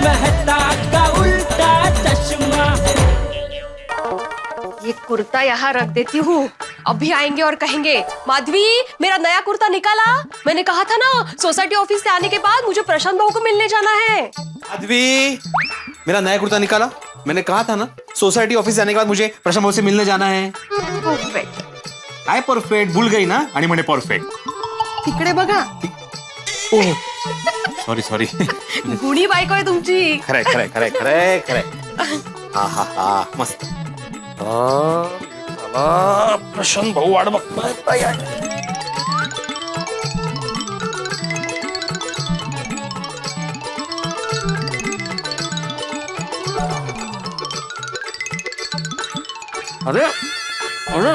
मेहता का उल्टा चश्मा। ये कुर्ता यहाँ रख देती हूँ, अभी आएंगे और कहेंगे माधवी मेरा नया कुर्ता निकाला। मैंने कहा था ना सोसाइटी ऑफिस से आने के बाद मुझे प्रशांत बाबू को मिलने जाना है। माधवी मेरा नया कुर्ता निकाला, मैंने कहा था ना सोसाइटी ऑफिस से आने के बाद मुझे प्रशांत बाबू से मिलने जाना है। परफेक्ट। काय परफेक्ट भूल गई ना आणि म्हणे परफेक्ट। तिकडे बघा, सॉरी सॉरी गुणी बायको आहे तुमची। खरंय खरंय खरंय खरंय खरंय हा हा हा मस्त। प्रशांत भाऊ वाट बघताय। अरे अरे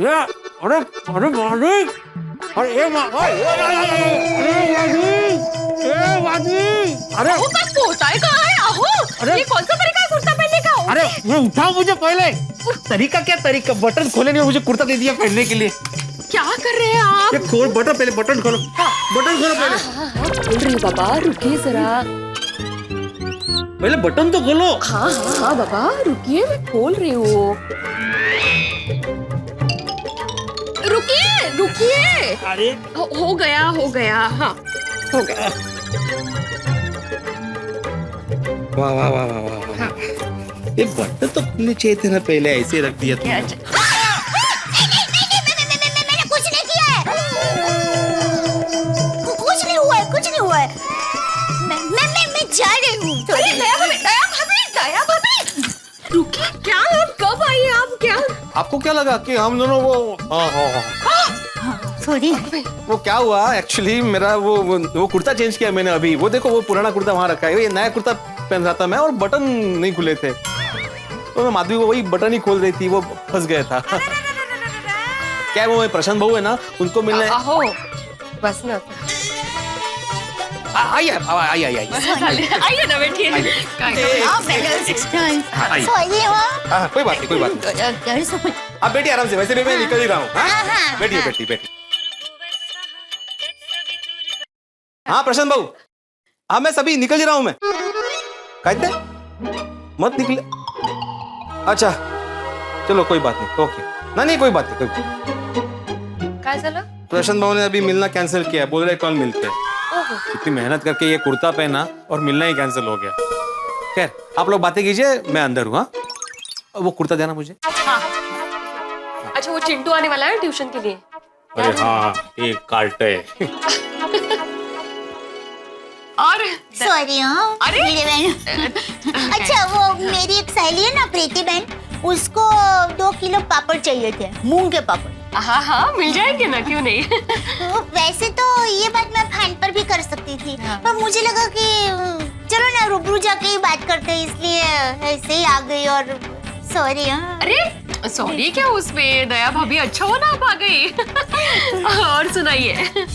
ये अरे अरे माधवी अरे ये अरे पोताय का है? आहो, अरे! ये कौन सा तरीका है कुर्ता पहनने का? अरे ये उठाओ मुझे पहले। तरीका क्या तरीका, बटन खोले नहीं और मुझे कुर्ता दे दिया पहनने के लिए। क्या कर रहे हैं आप? ये खोल बटन, पहले बटन खोलो, बटन खोलो पहले। बोल रही बाबा, रुकिए जरा। पहले बटन तो खोलो। हाँ हाँ हाँ बाबा रुकिए, मैं खोल रही हूँ। रुकिए रुकिए। अरे हो गया हाँ हो गया। वाह वाह वाह वाह वाह वाह। ये बटन तो खुलने चाहिए थे ना, पहले ऐसे रख दिया तुमने। मैंने कुछ नहीं किया है। कुछ नहीं हुआ है, कुछ नहीं हुआ है। मैं जा रही हूँ। दया भाभी रुकिए, क्या आप कब आई आप? क्या आपको क्या लगा कि हम दोनों वो सॉरी। वो क्या हुआ एक्चुअली, मेरा वो कुर्ता चेंज किया मैंने अभी। वो देखो वो पुराना कुर्ता वहां रखा है, ये नया कुर्ता पहन रहा था मैं और बटन नहीं खुले थे, तो मैं माधवी को वही बटन ही खोल रही थी, वो फंस गया था। क्या है वो प्रशांत भाऊ है ना, उनको मिलने। आहो बस ना, आइए आइए आइए आइए ना बैठिए। सॉरी हाँ कोई बात नहीं कोई बात नहीं, आप बैठिए आराम से, वैसे भी मैं निकल ही रहा हूँ। बैठिए बैठिए बैठिए। हाँ प्रशांत भाऊ, हाँ मैं सभी निकल ही रहा हूँ मैं। कहते मत निकले। अच्छा चलो कोई बात नहीं, ओके। नहीं कोई बात नहीं। काय झालं? प्रशांत भाऊ ने अभी मिलना कैंसिल किया है, बोल रहे कल मिलते हैं। इतनी मेहनत करके ये कुर्ता पहना और मिलना ही कैंसिल हो गया। खैर आप लोग बातें कीजिए, मैं अंदर हूँ। हाँ वो कुर्ता देना मुझे। हाँ। अच्छा वो चिंटू आने वाला है ट्यूशन के लिए। अरे हाँ एक कार्टे। और सॉरी। हाँ अरे! मेरी बहन। अच्छा वो मेरी एक सहेली है ना प्रीति बहन, उसको 2 किलो पापड़ चाहिए थे, मूंग के पापड़। हाँ हाँ मिल जाएंगे ना, क्यों नहीं। तो वैसे तो ये बात मैं फोन पर भी कर सकती थी, पर मुझे लगा कि चलो ना रूबरू जाके ही बात करते हैं, इसलिए ऐसे ही आ गई। और सॉरी। अरे सॉरी क्या उसमें, दया भाभी अच्छा हो ना आप आ गई। और सुनाइए।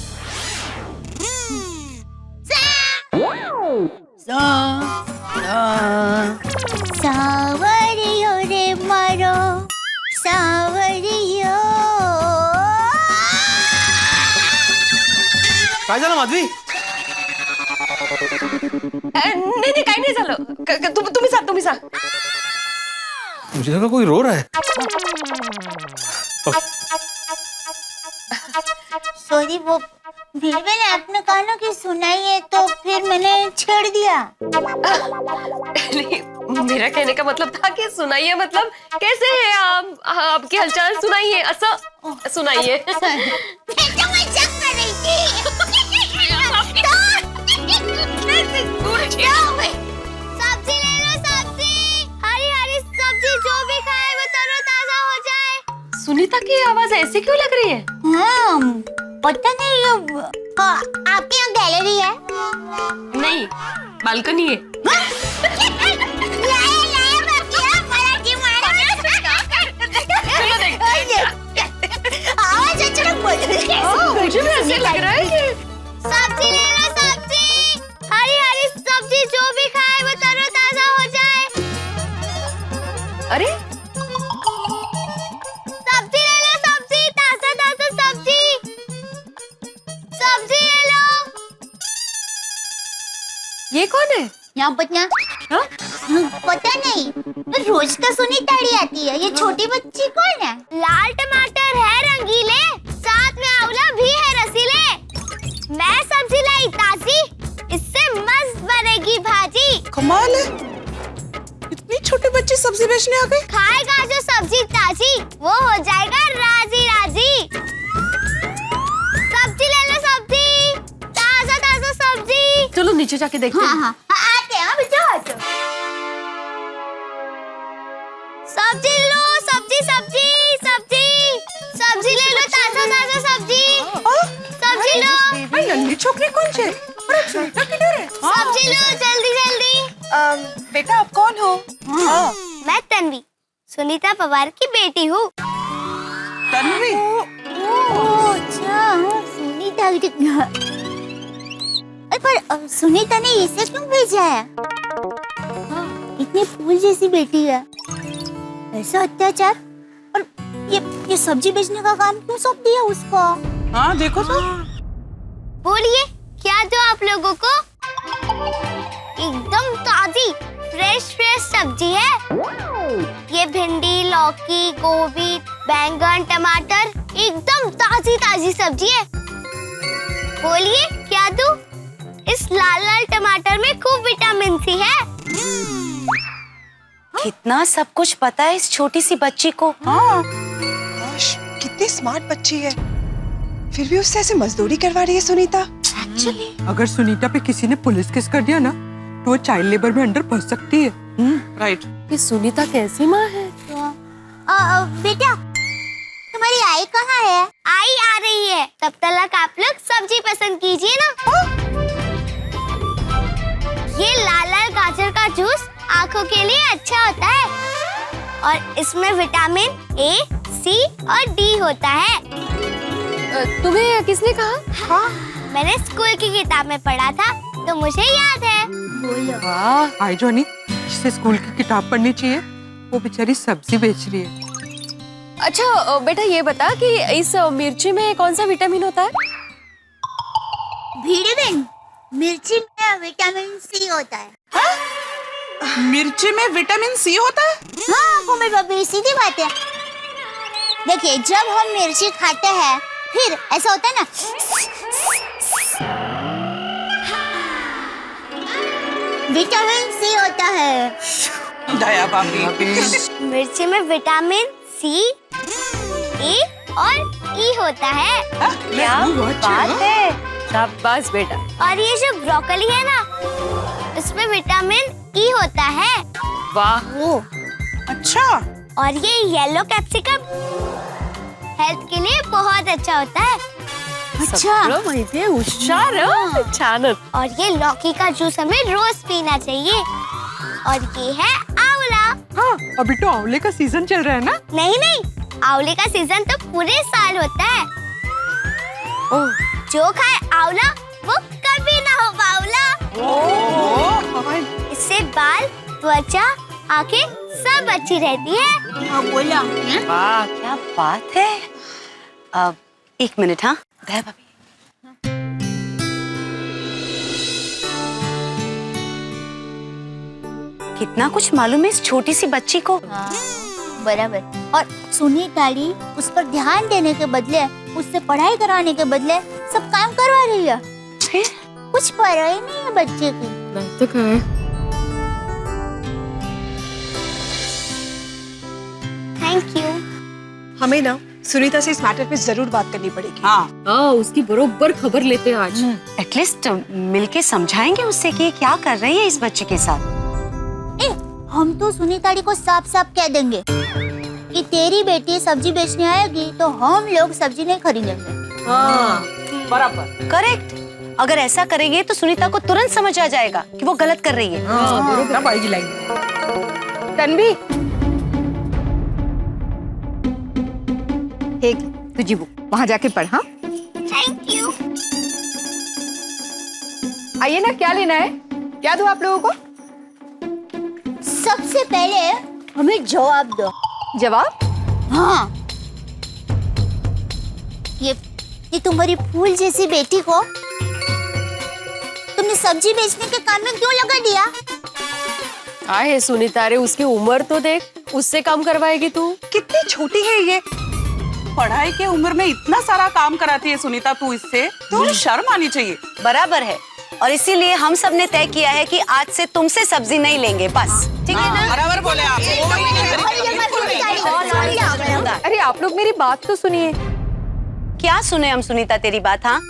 सावरियो रे मारो सावरियो। काय झालं माधवी? नाही काही नाही झालं, तुम्ही सांग। मुझे लगा कोई रो रहा है। सॉरी वो मेरी बहन, आपने कहा ना कि सुनाइए, तो फिर मैंने छेड़ दिया। नहीं, मेरा कहने का मतलब था कि सुनाइए, मतलब कैसे है आप, आपकी हलचल सुनाइए, असं सुनाइए। मैं तो मजाक कर रही थी। सब्जी ले लो, सब्जी, हरी हरी सब्जी, जो भी खाए वो तरोताजा हो जाए। सुनीता की आवाज ऐसी क्यों लग रही है? हाँ पता नहीं, आपके यहाँ गैलरी है? नहीं बालकनी है। आवाज अचानक मुझे भी ऐसे लग रहा है कि सब्जी ले लो, सब्जी, हरी हरी सब्जी, जो भी खाए वो तरोताजा हो जाए। अरे सब्जी ले लो, सब्जी, ताजा ताजा सब्जी, सब्जी ले लो। ये कौन है? यहाँ पतना पता नहीं, तो रोज तो सुनीताड़ी आती है। ये छोटी बच्ची कौन है? लाल टमाटर है रंगीले, साथ में आंवला भी है रसीले। मैं सब्जी लाई ताजी, इससे मस्त बनेगी भाजी। कमाल है, इतनी छोटी बच्ची सब्जी बेचने आ गई। खाएगा जो सब्जी ताजी, वो हो जाएगा राजी राजी। सब्जी ले लो सब्जी, ताजा ताजा सब्जी। चलो नीचे जाके देखते हैं। हाँ, आते हैं बेटा। सब्जी लो, सब्जी सब्जी सब्जी सब्जी ले लो, ताजा ताजा सब्जी। सब्जी लो। भाई नन्ही छोकरी कौन छे? अरे सुनीता किधर है? सब्जी लो जल्दी जल्दी। बेटा आप कौन हो? मैं तन्वी, सुनीता पवार की बेटी हूँ। तन्वी? अच्छा, सुनीता। पर सुनीता ने इसे क्यों भेजा है? इतनी फूल जैसी बेटी है, ऐसा अत्याचार। और ये सब्जी बेचने का काम क्यों सौंप दिया उसको? हाँ देखो तो। बोलिए क्या दो आप लोगों को? एकदम ताजी फ्रेश सब्जी है। ये भिंडी, लौकी, गोभी, बैंगन, टमाटर, एकदम ताजी सब्जी है। बोलिए क्या दूं? इस लाल टमाटर में खूब विटामिन सी है। कितना सब कुछ पता है इस छोटी सी बच्ची को। हाँ काश, कितनी स्मार्ट बच्ची है, फिर भी उससे ऐसे मजदूरी करवा रही है सुनीता। अगर सुनीता पे किसी ने पुलिस केस कर दिया ना तो वो चाइल्ड लेबर में अंडर फंस सकती है। राइट। ये सुनीता कैसी माँ है? बेटा तुम्हारी आई कहाँ है? आई आ रही है, तब तक आप लोग सब्जी पसंद कीजिए ना। ये लाल गाजर का जूस आंखों के लिए अच्छा होता है और इसमें विटामिन ए, सी और डी होता है। तुम्हें किसने कहा? हाँ, मैंने स्कूल की किताब में पढ़ा था तो मुझे याद है। बोलो। वाह, आई जॉनी, जिसे स्कूल की किताब पढ़नी चाहिए वो बेचारी सब्जी बेच रही है। अच्छा बेटा ये बता कि इस मिर्ची में कौन सा विटामिन होता है? विटामिन? मिर्ची में विटामिन सी होता है। मिर्ची में विटामिन सी होता है? हाँ मम्मी पापा, सीधी बात है। देखिए जब हम मिर्ची खाते हैं फिर ऐसा होता है ना, विटामिन सी होता है। दया भाभी। मिर्ची में विटामिन सी, ए और ई होता है। क्या बात है। शाबाश बेटा। और ये जो ब्रोकली है ना, उसमें विटामिन ई होता है। वाह। अच्छा। और ये येलो कैप्सिकम हेल्थ के लिए बहुत अच्छा होता है। सगळं माहितीये, हुशार है। छानच। और ये लौकी का जूस हमें रोज पीना चाहिए। और ये है आंवला। हाँ, अभी तो आंवले का सीजन चल रहा है ना। नहीं, आंवले का सीजन तो पूरे साल होता है। जो खाए आंवला वो कभी ना हो बावला। इससे बाल, त्वचा, आंखें सब अच्छी रहती है। हाँ बोला। वाह क्या बात है। अब एक मिनट। हाँ दया भाभी। कितना कुछ मालूम है इस छोटी सी बच्ची को। बराबर। और सुनीताड़ी उस पर ध्यान देने के बदले, उससे पढ़ाई कराने के बदले सब काम करवा रही है। फिर कुछ परवाह ही नहीं है बच्चे की। नहीं तो क्या है? Thank you. हमें ना सुनीता से इस मैटर पे जरूर बात करनी पड़ेगी। हाँ, उसकी बरोबर खबर लेते हैं आज। एटलीस्ट मिलके समझाएंगे उससे कि ये क्या कर रही है इस बच्चे के साथ। हम तो सुनीताड़ी को साफ साफ कह देंगे कि तेरी बेटी सब्जी बेचने आएगी तो हम लोग सब्जी नहीं खरीदेंगे। हाँ बराबर। करेक्ट। अगर ऐसा करेंगे तो सुनीता को तुरंत समझ आ जाएगा कि वो गलत कर रही है। बरोबर आएगी लाइन। तन्वी, एक तुझी बुक वहाँ जाके पढ़। हाँ थैंक यू। आइए ना, क्या लेना है? क्या दूं आप लोगों को? सबसे पहले हमें जवाब दो। जवाब? हाँ, ये तुम्हारी फूल जैसी बेटी को तुमने सब्जी बेचने के काम में क्यों लगा दिया? आहे सुनीता, रे उसकी उम्र तो देख, उससे काम करवाएगी तू? कितनी छोटी है ये। पढ़ाई की उम्र में इतना सारा काम कराती है सुनीता तू इससे, तो शर्म आनी चाहिए। बराबर है, और इसीलिए हम सब ने तय किया है कि आज से तुमसे सब्जी नहीं लेंगे, बस ठीक है ना? बराबर बोले आप। अरे आप लोग मेरी बात तो सुनिए। क्या सुने हम सुनीता तेरी बात? हाँ,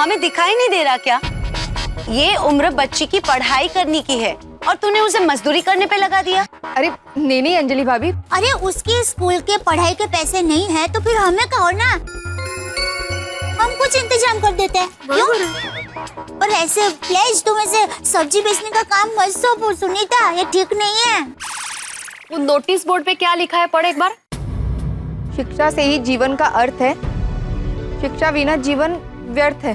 हमें दिखाई नहीं दे रहा क्या? ये उम्र बच्ची की पढ़ाई करने की है और तूने उसे मजदूरी करने पे लगा दिया। अरे नहीं अंजलि भाभी, अरे उसके स्कूल के पढ़ाई के पैसे नहीं है तो फिर हमें कहो ना, हम कुछ इंतजाम कर देते हैं। क्यों? और ऐसे प्लीज तुम ऐसे सब्जी बेचने का काम मत सौंपो सुनीता, ये ठीक नहीं है। वो नोटिस बोर्ड पे क्या लिखा है, पढ़ एक बार। शिक्षा से ही जीवन का अर्थ है, शिक्षा बिना जीवन व्यर्थ है।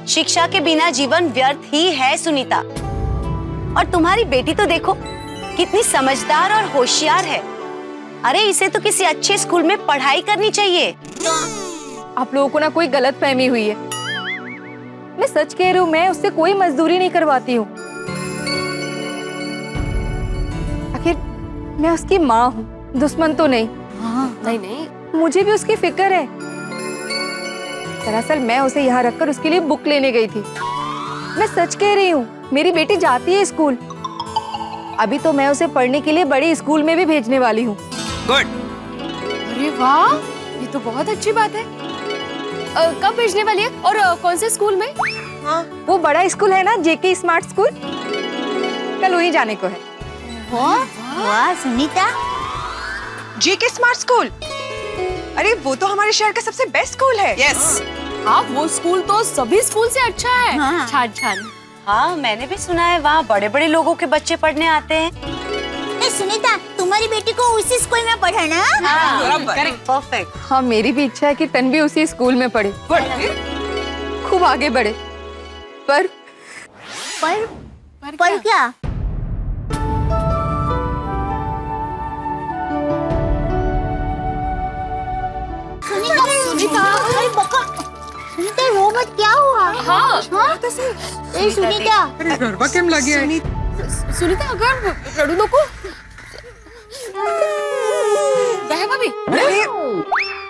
शिक्षा के बिना जीवन व्यर्थ ही है सुनीता। और तुम्हारी बेटी तो देखो कितनी समझदार और होशियार है। अरे इसे तो किसी अच्छे स्कूल में पढ़ाई करनी चाहिए। आप लोगों को ना कोई गलत फहमी हुई है। मैं सच कह रही हूँ, मैं उससे कोई मजदूरी नहीं करवाती हूँ। आखिर मैं उसकी माँ हूँ, दुश्मन तो नहीं। नहीं, मुझे भी उसकी फिक्र है। दरअसल मैं उसे यहाँ रखकर उसके लिए बुक लेने गई थी। मैं सच कह रही हूँ, मेरी बेटी जाती है स्कूल। अभी तो मैं उसे पढ़ने के लिए बड़े स्कूल में भी भेजने वाली हूँ। गुड। अरे वाह, ये तो बहुत अच्छी बात है। कब भेजने वाली है और कौन से स्कूल में? वो बड़ा स्कूल है ना, जेके स्मार्ट स्कूल, कल वहीं जाने को है। वाह सुनीता, जेके स्मार्ट स्कूल, अरे वो तो हमारे शहर का सबसे बेस्ट स्कूल है। यस। हाँ, वो स्कूल तो सभी स्कूल से अच्छा है। हाँ। छान। हाँ, मैंने भी सुना है वहाँ बड़े बड़े लोगों के बच्चे पढ़ने आते हैं। ए सुनीता, तुम्हारी बेटी को उसी स्कूल में पढ़ाना। परफेक्ट। हाँ, मेरी भी इच्छा है कि तन्वी उसी स्कूल में पढ़े, खूब आगे बढ़े। पर क्या? सुनीता, अरे बका, सुनीता रो मत, क्या हुआ? हाँ। ए सुनीता, अरे गरबा केम लगी है? सुनीता अगर रड़ू नको। दया भाभी,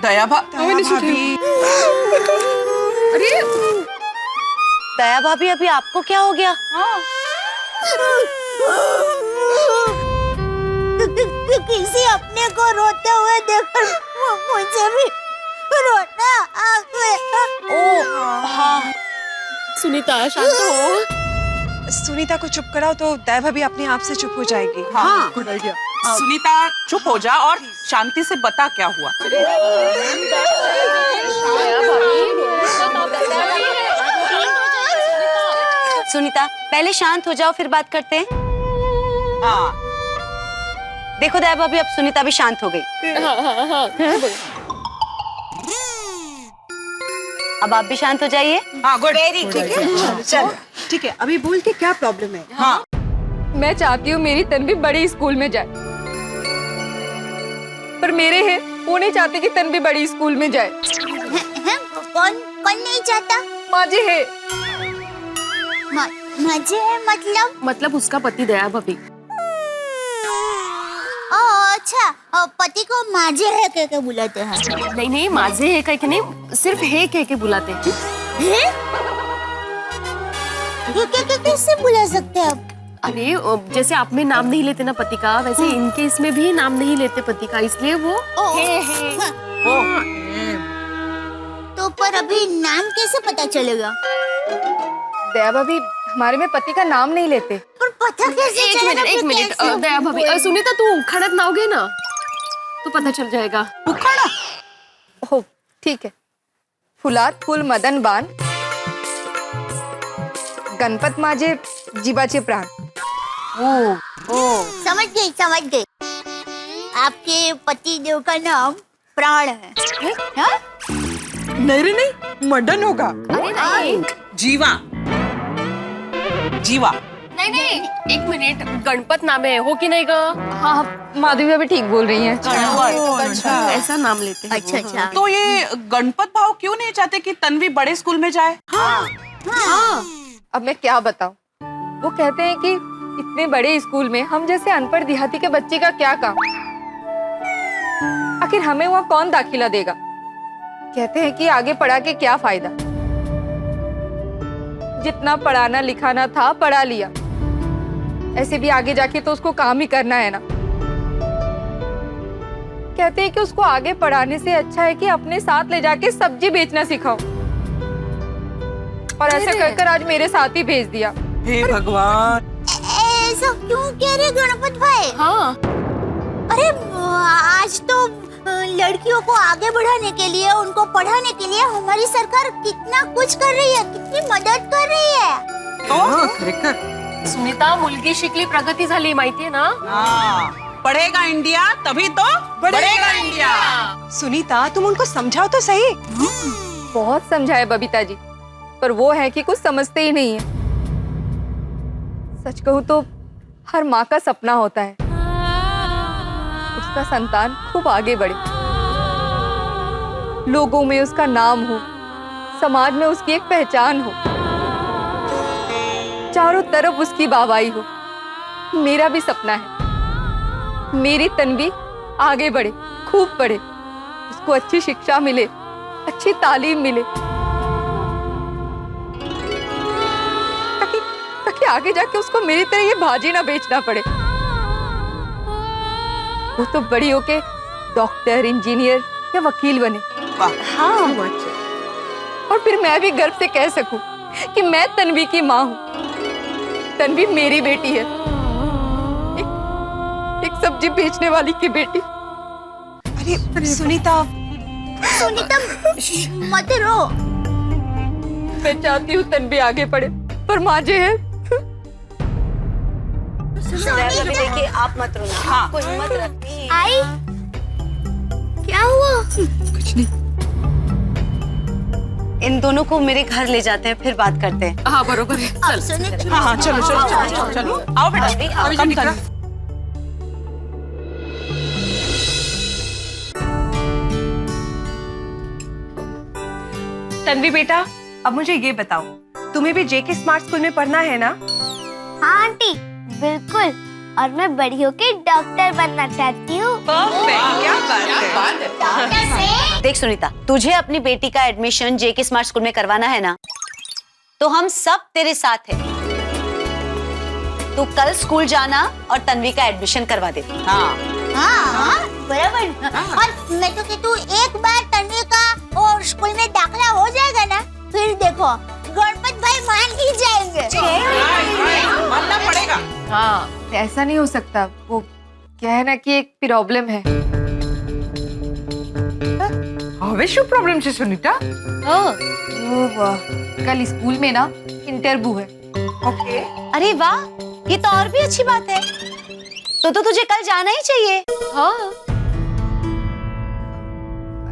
दया भाभी। अरे दया भाभी, अभी आपको क्या हो गया? किसी अपने को रोते हुए देखकर मुझे भी रोना आ गया। हाँ, सुनीता शांत हो। सुनीता को चुप कराओ तो दया भाभी अपने आप से चुप हो जाएगी। हाँ। Good idea. सुनीता चुप हो जा और शांति से बता क्या हुआ। सुनीता पहले शांत हो जाओ, फिर बात करते हैं। हाँ। देखो दया भाभी, अब सुनीता भी शांत हो गई। अब आप भी शांत हो जाइए। हाँ गुड। ठीक है, चल ठीक है, अभी बोल के क्या प्रॉब्लम है? हाँ। मैं चाहती हूँ मेरी तन्वी बड़ी स्कूल में जाए, पर मेरे हैं वो नहीं चाहते कि तन्वी बड़ी स्कूल में जाए। कौन नहीं चाहता? माजे है। मजे है मतलब उसका पति दया भाभी। अच्छा, पति को माजे है कह के बुलाते हैं। नहीं, माजे है कह के नहीं, सिर्फ है कह के बुलाते हैं। कैसे बुला सकते हैं आप? अरे जैसे आप में नाम नहीं लेते ना पति का, वैसे इनके इसमें भी नाम नहीं लेते पति का, इसलिए वो है। तो पर अभी नाम कैसे पता चलेगा? दया भाभी हमारे में पति का नाम नहीं लेते। पर पता कैसे चलेगा? एक मिनट दया भाभी, सुनीता तू खड़क नाओगे ना तो पता चल जाएगा। हो ठीक है। फुलात फुल मदन बान, गणपत माझे जीवाचे प्राण। समझ गई। आपके पति देव का नाम प्राण है। हाँ? नहीं रे नहीं, मदन होगा। अरे नहीं, जीवा। नहीं, एक मिनट, गणपत नाम है, हो कि नहीं गा? हाँ, माधवी अभी ठीक बोल रही हैं। ऐसा नाम लेते हैं। अच्छा। तो ये गणपत भाव क्यों नहीं चाहते कि तन्वी बड़े स्कूल में जाए? हाँ। अब मैं क्या बताऊं? वो कहते हैं कि इतने बड़े स्कूल में हम जैसे अनपढ़ देहाती के बच्चे का क्या काम? आखिर हमें वहाँ कौन दाखिला देगा? कहते हैं कि आगे पढ़ा के क्या फायदा? जितना पढ़ाना लिखाना था पढ़ा लिया, ऐसे भी आगे जाके तो उसको काम ही करना है ना। कहते हैं कि उसको आगे पढ़ाने से अच्छा है कि अपने साथ ले जाके सब्जी बेचना सिखाओ, और ऐसा कर कर आज मेरे साथ ही भेज दिया। हे भगवान, ऐसा क्यों कह रहे गणपत भाई? हाँ, अरे आज तो लड़कियों को आगे बढ़ाने के लिए, उनको पढ़ाने के लिए हमारी सरकार कितना कुछ कर रही है, कितनी मदद कर रही है। खरेखर सुनीता, मुलगी शिकली प्रगती झाली माहितीये ना? हाँ, पढ़ेगा इंडिया तभी तो बढ़ेगा इंडिया। सुनीता, तुम उनको समझाओ तो सही। बहुत समझाए बबीता जी, पर वो है कि कुछ समझते ही नहीं है। सच कहूं तो हर माँ का सपना होता है उसका संतान खूब आगे बढ़े, लोगों में उसका नाम हो, समाज में उसकी एक पहचान हो, चारों तरफ उसकी वाहवाही हो। मेरा भी सपना है मेरी तन्वी आगे बढ़े, खूब पढ़े, उसको अच्छी शिक्षा मिले, अच्छी तालीम मिले, ताकि आगे जाके उसको मेरी तरह ये भाजी ना बेचना पड़े। वो तो बड़ी होके डॉक्टर, इंजीनियर या वकील बने। हाँ, और फिर मैं भी गर्व से कह सकूं कि मैं तन्वी की माँ हूँ, तन्वी मेरी बेटी है, एक सब्जी बेचने वाली की बेटी। अरे सुनीता, सुनीता मत रो। मैं चाहती हूँ तन्वी आगे बढ़े, पर माँ जो है देखिए, आप मत रोना, आपको हिम्मत रखनी है। आई, क्या हुआ? कुछ नहीं। इन दोनों को मेरे घर ले जाते हैं, फिर बात करते हैं। हाँ बरोबर है। अब सुनिए, हाँ हाँ, चलो चलो चलो चलो, आओ बेटा, कम करो। तन्वी बेटा, अब मुझे ये बताओ, तुम्हें भी जेके स्मार्ट स्कूल में पढ़ना है ना? हाँ आंटी, बिल्कुल। और मैं बड़ी होके डॉक्टर बनना चाहती हूँ। क्या बात है। डॉक्टर से देख सुनीता, तुझे अपनी बेटी का एडमिशन जेके स्मार्ट स्कूल में करवाना है ना, तो हम सब तेरे साथ हैं। तू कल स्कूल जाना और तन्वी का एडमिशन करवा दे। हाँ, हाँ बराबर। और मैं तो कहती हूँ, एक बार तन्वी का और स्कूल में दाखिला हो जाएगा ना, फिर देखो गणपत भाई मान ही जाएंगे। मानना पड़ेगा। हाँ, ऐसा नहीं हो सकता। वो क्या है ना कि एक प्रॉब्लम है। હવે શું પ્રોબ્લેમ છે સુનીતા? हाँ, वो कल स्कूल में ना इंटरव्यू है। ઓકે। अरे वाह, ये तो और भी अच्छी बात है। तो तुझे कल जाना ही चाहिए। हाँ,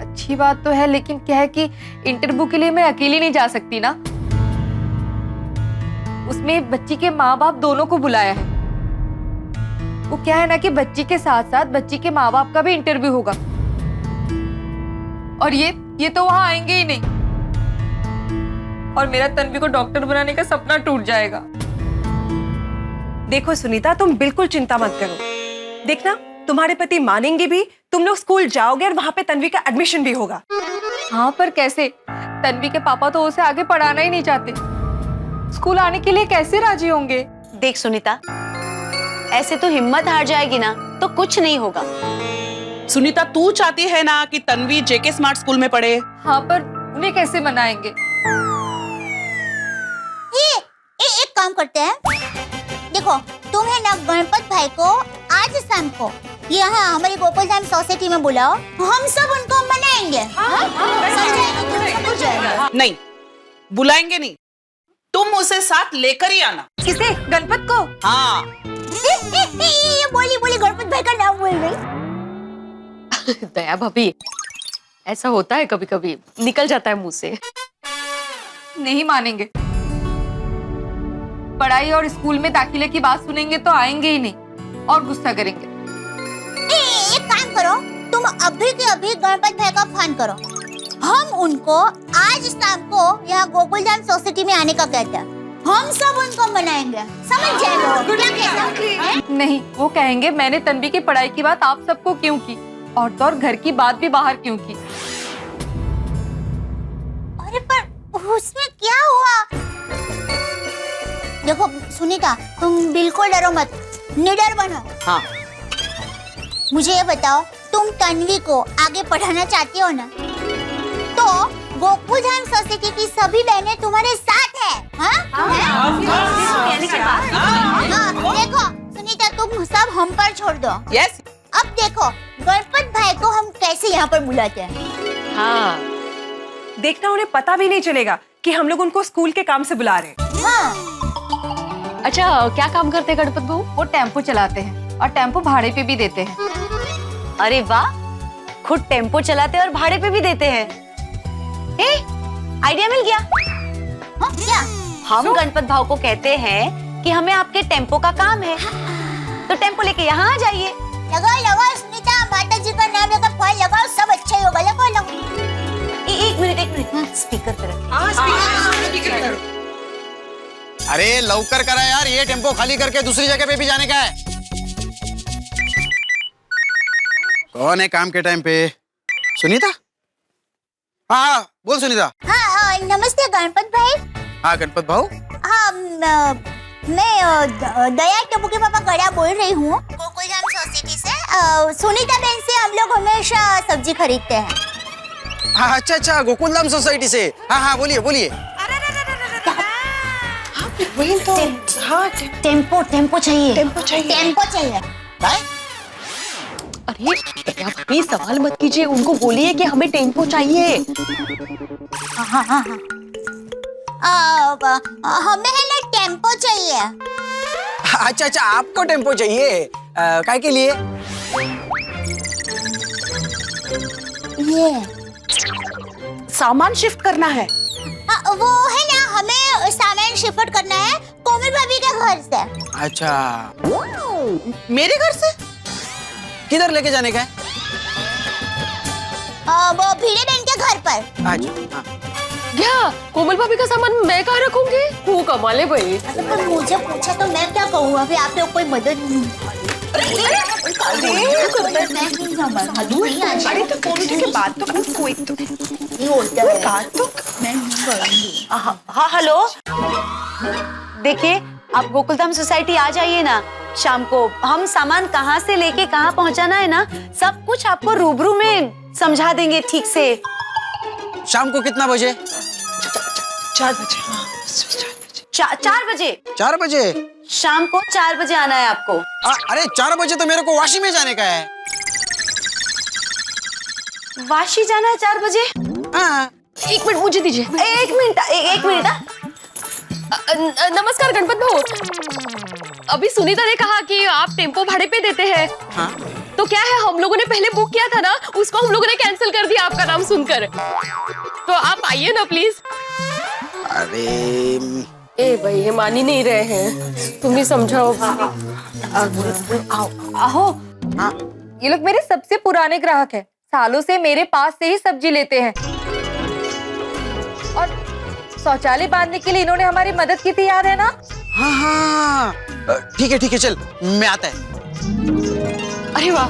अच्छी बात तो है, लेकिन क्या है कि इंटरव्यू के लिए मैं अकेली नहीं जा सकती ना। उसमें बच्ची के माँ बाप दोनों को बुलाया है। वो क्या है ना कि बच्ची के साथ साथ बच्ची के माँ बाप का भी इंटरव्यू होगा, और ये तो वहां आएंगे ही नहीं, और मेरा तन्वी को डॉक्टर बनाने का सपना टूट जाएगा। देखो सुनीता, तुम बिल्कुल चिंता मत करो। देखना, तुम्हारे पति मानेंगे भी, तुम लोग स्कूल जाओगे और वहाँ पे तन्वी का एडमिशन भी होगा। हाँ, पर कैसे? तन्वी के पापा तो उसे आगे पढ़ाना ही नहीं चाहते। स्कूल आने के लिए कैसे राजी होंगे? देख सुनीता, ऐसे तो हिम्मत हार जाएगी ना तो कुछ नहीं होगा। सुनीता, तू चाहती है ना कि तन्वी जेके स्मार्ट स्कूल में पढ़े? हाँ, पर उन्हें कैसे मनाएंगे? एक काम करते हैं, देखो तुम है ना गणपत भाई को आज शाम को यहाँ हमारी गोकुलधाम सोसाइटी में बुलाओ, हम सब उनको मनाएंगे। नहीं, बुलाएंगे नहीं, तुम उसे साथ लेकर ही आना। किसे? गणपत को? हाँ, ये बोली गणपत भाई का नाम बोल रही। दया भाभी, ऐसा होता है कभी कभी, निकल जाता है मुंह से। नहीं मानेंगे। पढ़ाई और स्कूल में दाखिले की बात सुनेंगे तो आएंगे ही नहीं और गुस्सा करेंगे। एक काम करो, तुम अभी के अभी गणपत भाई का फोन करो हम उनको आज शाम को यहाँ गोकुलधाम सोसाइटी में आने का कहते हैं। हम सब उनको मनाएंगे, समझ जाएगा? क्या कहता है? नहीं, वो कहेंगे मैंने तन्वी की पढ़ाई की बात आप सबको क्यों की, और तो और घर की बात भी बाहर क्यों की। अरे पर उसमें क्या हुआ? देखो सुनीता, तुम बिल्कुल डरो मत, निडर बनो। हाँ। मुझे ये बताओ, तुम तन्वी को आगे पढ़ाना चाहती हो ना? तो गोकुलधाम सोसाइटी की सभी बहनें तुम्हारे साथ है, हाँ? देखो सुनीता, तुम सब हम पर छोड़ दो। यस। अब देखो गणपत भाई को हम कैसे यहाँ पर बुलाते हैं। हाँ, देखना उन्हें पता भी नहीं चलेगा कि हम लोग उनको स्कूल के काम से बुला रहे हैं। हाँ। अच्छा, क्या काम करते हैं गणपत बहू? वो टेम्पो चलाते हैं और टेम्पो भाड़े पे भी देते हैं। अरे वाह, खुद टेम्पो चलाते हैं और भाड़े पे भी देते हैं। आइडिया मिल गया। हाँ, क्या? हम गणपत भाव को कहते हैं कि हमें आपके टेम्पो का काम है, तो टेम्पो लेके यहाँ आ जाइए। लगाओ सुनीता, माता जी का नाम लेकर फॉल लगाओ, सब अच्छा ही होगा। लगाओ। एक मिनट, स्पीकर पे रखिए। अरे लवकर करा यार, ये टेम्पो खाली करके दूसरी जगह पे भी जाने का है। कौन है काम के टाइम पे? सुनीता? हाँ बोल सुनीता। हाँ, नमस्ते गणपत भाई। हाँ गणपत भाऊ। हाँ, मैं दया टप्पू के पापा गड़ा बोल रही हूँ, गोकुलधाम सोसाइटी से। सुनीता बहन से हम लोग हमेशा सब्जी खरीदते हैं। हाँ अच्छा, गोकुलधाम सोसाइटी से। हाँ बोलिए। वही तो। हाँ, टेम्पो चाहिए। अरे भाई, सवाल मत कीजिए, उनको बोलिए कि हमें टेम्पो चाहिए। हाँ। हमें है ना टेम्पो चाहिए। अच्छा, आपको टेम्पो चाहिए? काय के लिए? ये सामान शिफ्ट करना है। हाँ, वो है ना, हमें सामान शिफ्ट करना है कोमल भाभी के घर से। अच्छा, मेरे घर से? किधर लेके जाने का है? वो भीड़े बहन के घर पर। अच्छा, हाँ। क्या कोमल भाभी का सामान मैं कहाँ रखूंगी? वो कमाले भाई। पर मुझे पूछा तो मैं क्या कहूँ? अभी आप लोग कोई मदद नहीं। अरे तो कोमल जी से बात तो कर, कोई तो बात तो मैं नहीं करूंगी। हाँ हेलो, देखिए आप गोकुलधाम सोसाइटी आ जाइए ना शाम को। हम सामान कहाँ से लेके कहाँ पहुँचाना है ना, सब कुछ आपको रूबरू में समझा देंगे ठीक से। शाम को कितना बजे? 4 बजे। हाँ, 4 बजे। 4 बजे? शाम को 4 बजे आना है आपको। अरे 4 बजे तो मेरे को वाशी में जाने का है। वाशी जाना है 4 बजे? हाँ। 1 मिनट मुझे दीजिए। एक मिनट। नमस्कार गणपत भाऊ। अभी सुनीता ने कहा कि आप टेम्पो भाड़े पे देते हैं। हाँ? तो क्या है, हम लोगों ने पहले बुक किया था ना, उसको हम लोगों ने कैंसिल कर दिया आपका नाम सुनकर। तो आप आइए ना प्लीज। अरे ए भाई, ये मान ही नहीं रहे हैं, तुम ही समझाओ। आहो, ये लोग मेरे सबसे पुराने ग्राहक हैं, सालों से मेरे पास से ही सब्जी लेते हैं। और शौचालय बांधने के लिए इन्होंने हमारी मदद की थी, याद है ना? हाँ, ठीक है चल, मैं आता है। अरे वाह।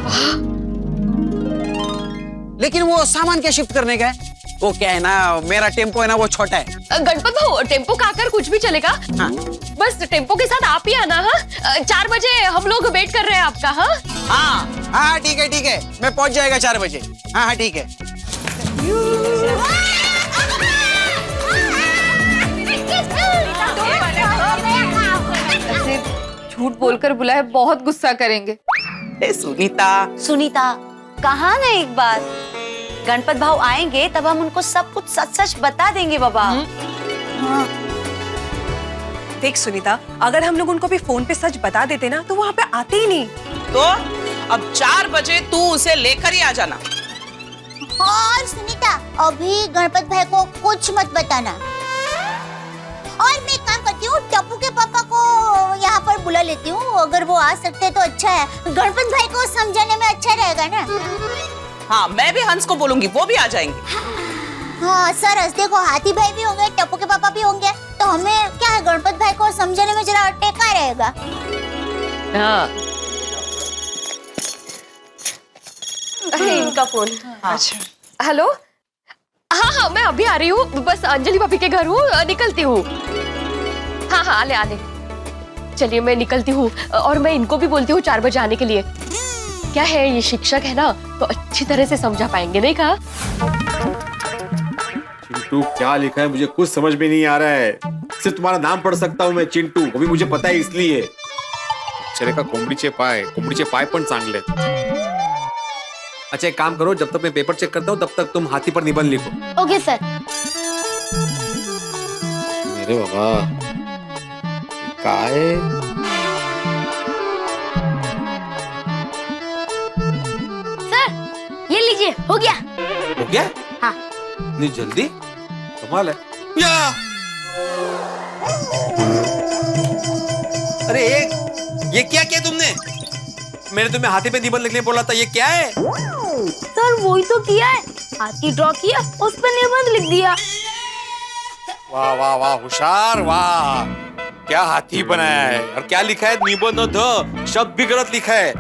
लेकिन वो सामान क्या शिफ्ट करने का है? वो क्या है ना, मेरा टेम्पो है ना, वो छोटा है। गणपत भाऊ, टेम्पो का आकर कुछ भी चलेगा। हाँ? बस टेम्पो के साथ आप ही आना। हाँ, 4 बजे हम लोग वेट कर रहे हैं आपका। हाँ ठीक है, मैं पहुंच जाएगा 4 बजे। हाँ ठीक है। झूठ बोलकर बुलाए, बहुत गुस्सा करेंगे। सुनीता कहा ना एक बार, गणपत भाव आएंगे तब हम उनको सब कुछ सच बता देंगे बाबा। देख सुनीता, अगर हम लोग उनको भी फोन पे सच बता देते ना, तो वहाँ पे आते ही नहीं। तो अब 4 बजे तू उसे लेकर ही आ जाना। और सुनीता, अभी गणपत भाई को कुछ मत बताना। और मैं एक काम करती हूँ, टप्पू के पापा को यहाँ पर बुला लेती हूँ। अगर वो आ सकते हैं तो अच्छा है, गणपत भाई को समझाने में अच्छा रहेगा ना। हाँ, मैं भी हंस को बोलूंगी, वो भी आ जाएंगे। हाँ सरस, देखो हाथी भाई भी होंगे, टप्पू के पापा भी होंगे, तो हमें क्या है, गणपत भाई को समझने में जरा टेका रहेगा। हाँ। अरे इनका फोन। अच्छा हेलो। हाँ हाँ मैं अभी आ रही हूँ, बस अंजलि भाभी के घर हूँ, निकलती हूँ। हाँ हाँ आले आले। चलिए मैं निकलती हूँ, और मैं इनको भी बोलती हूँ 4 बजे आने के लिए। क्या है, ये शिक्षक है ना, तो अच्छी तरह से समझा पाएंगे, नहीं कहा? चिंटू क्या लिखा है मुझे कुछ समझ में नहीं आ रहा है। सिर्फ तुम्हारा नाम पढ़ सकता हूँ मैं, चिंटू, वो भी मुझे पता है इसलिए। चले का कोंबडीचे पाय पण चांगले। अच्छा एक काम करो, जब तक मैं पेपर चेक करता हूँ तब तक तुम हाथी पर निबंध लिखो। Okay sir. मेरे बाबा काय ये लीजिए, हो गया। हो गया? हाँ। इतनी जल्दी? कमाल है। या! अरे ये क्या किया तुमने? मैंने तुम्हें हाथी पे निबंध लिखने बोला था, ये क्या है? सर वही तो किया है, हाथी ड्रॉ किया, उस पर निबंध लिख दिया। वाह वाह वाह, होशियार, वाह। क्या हाथी बनाया है और क्या लिखा है? निबंध ध शब्द भी गलत लिखा है।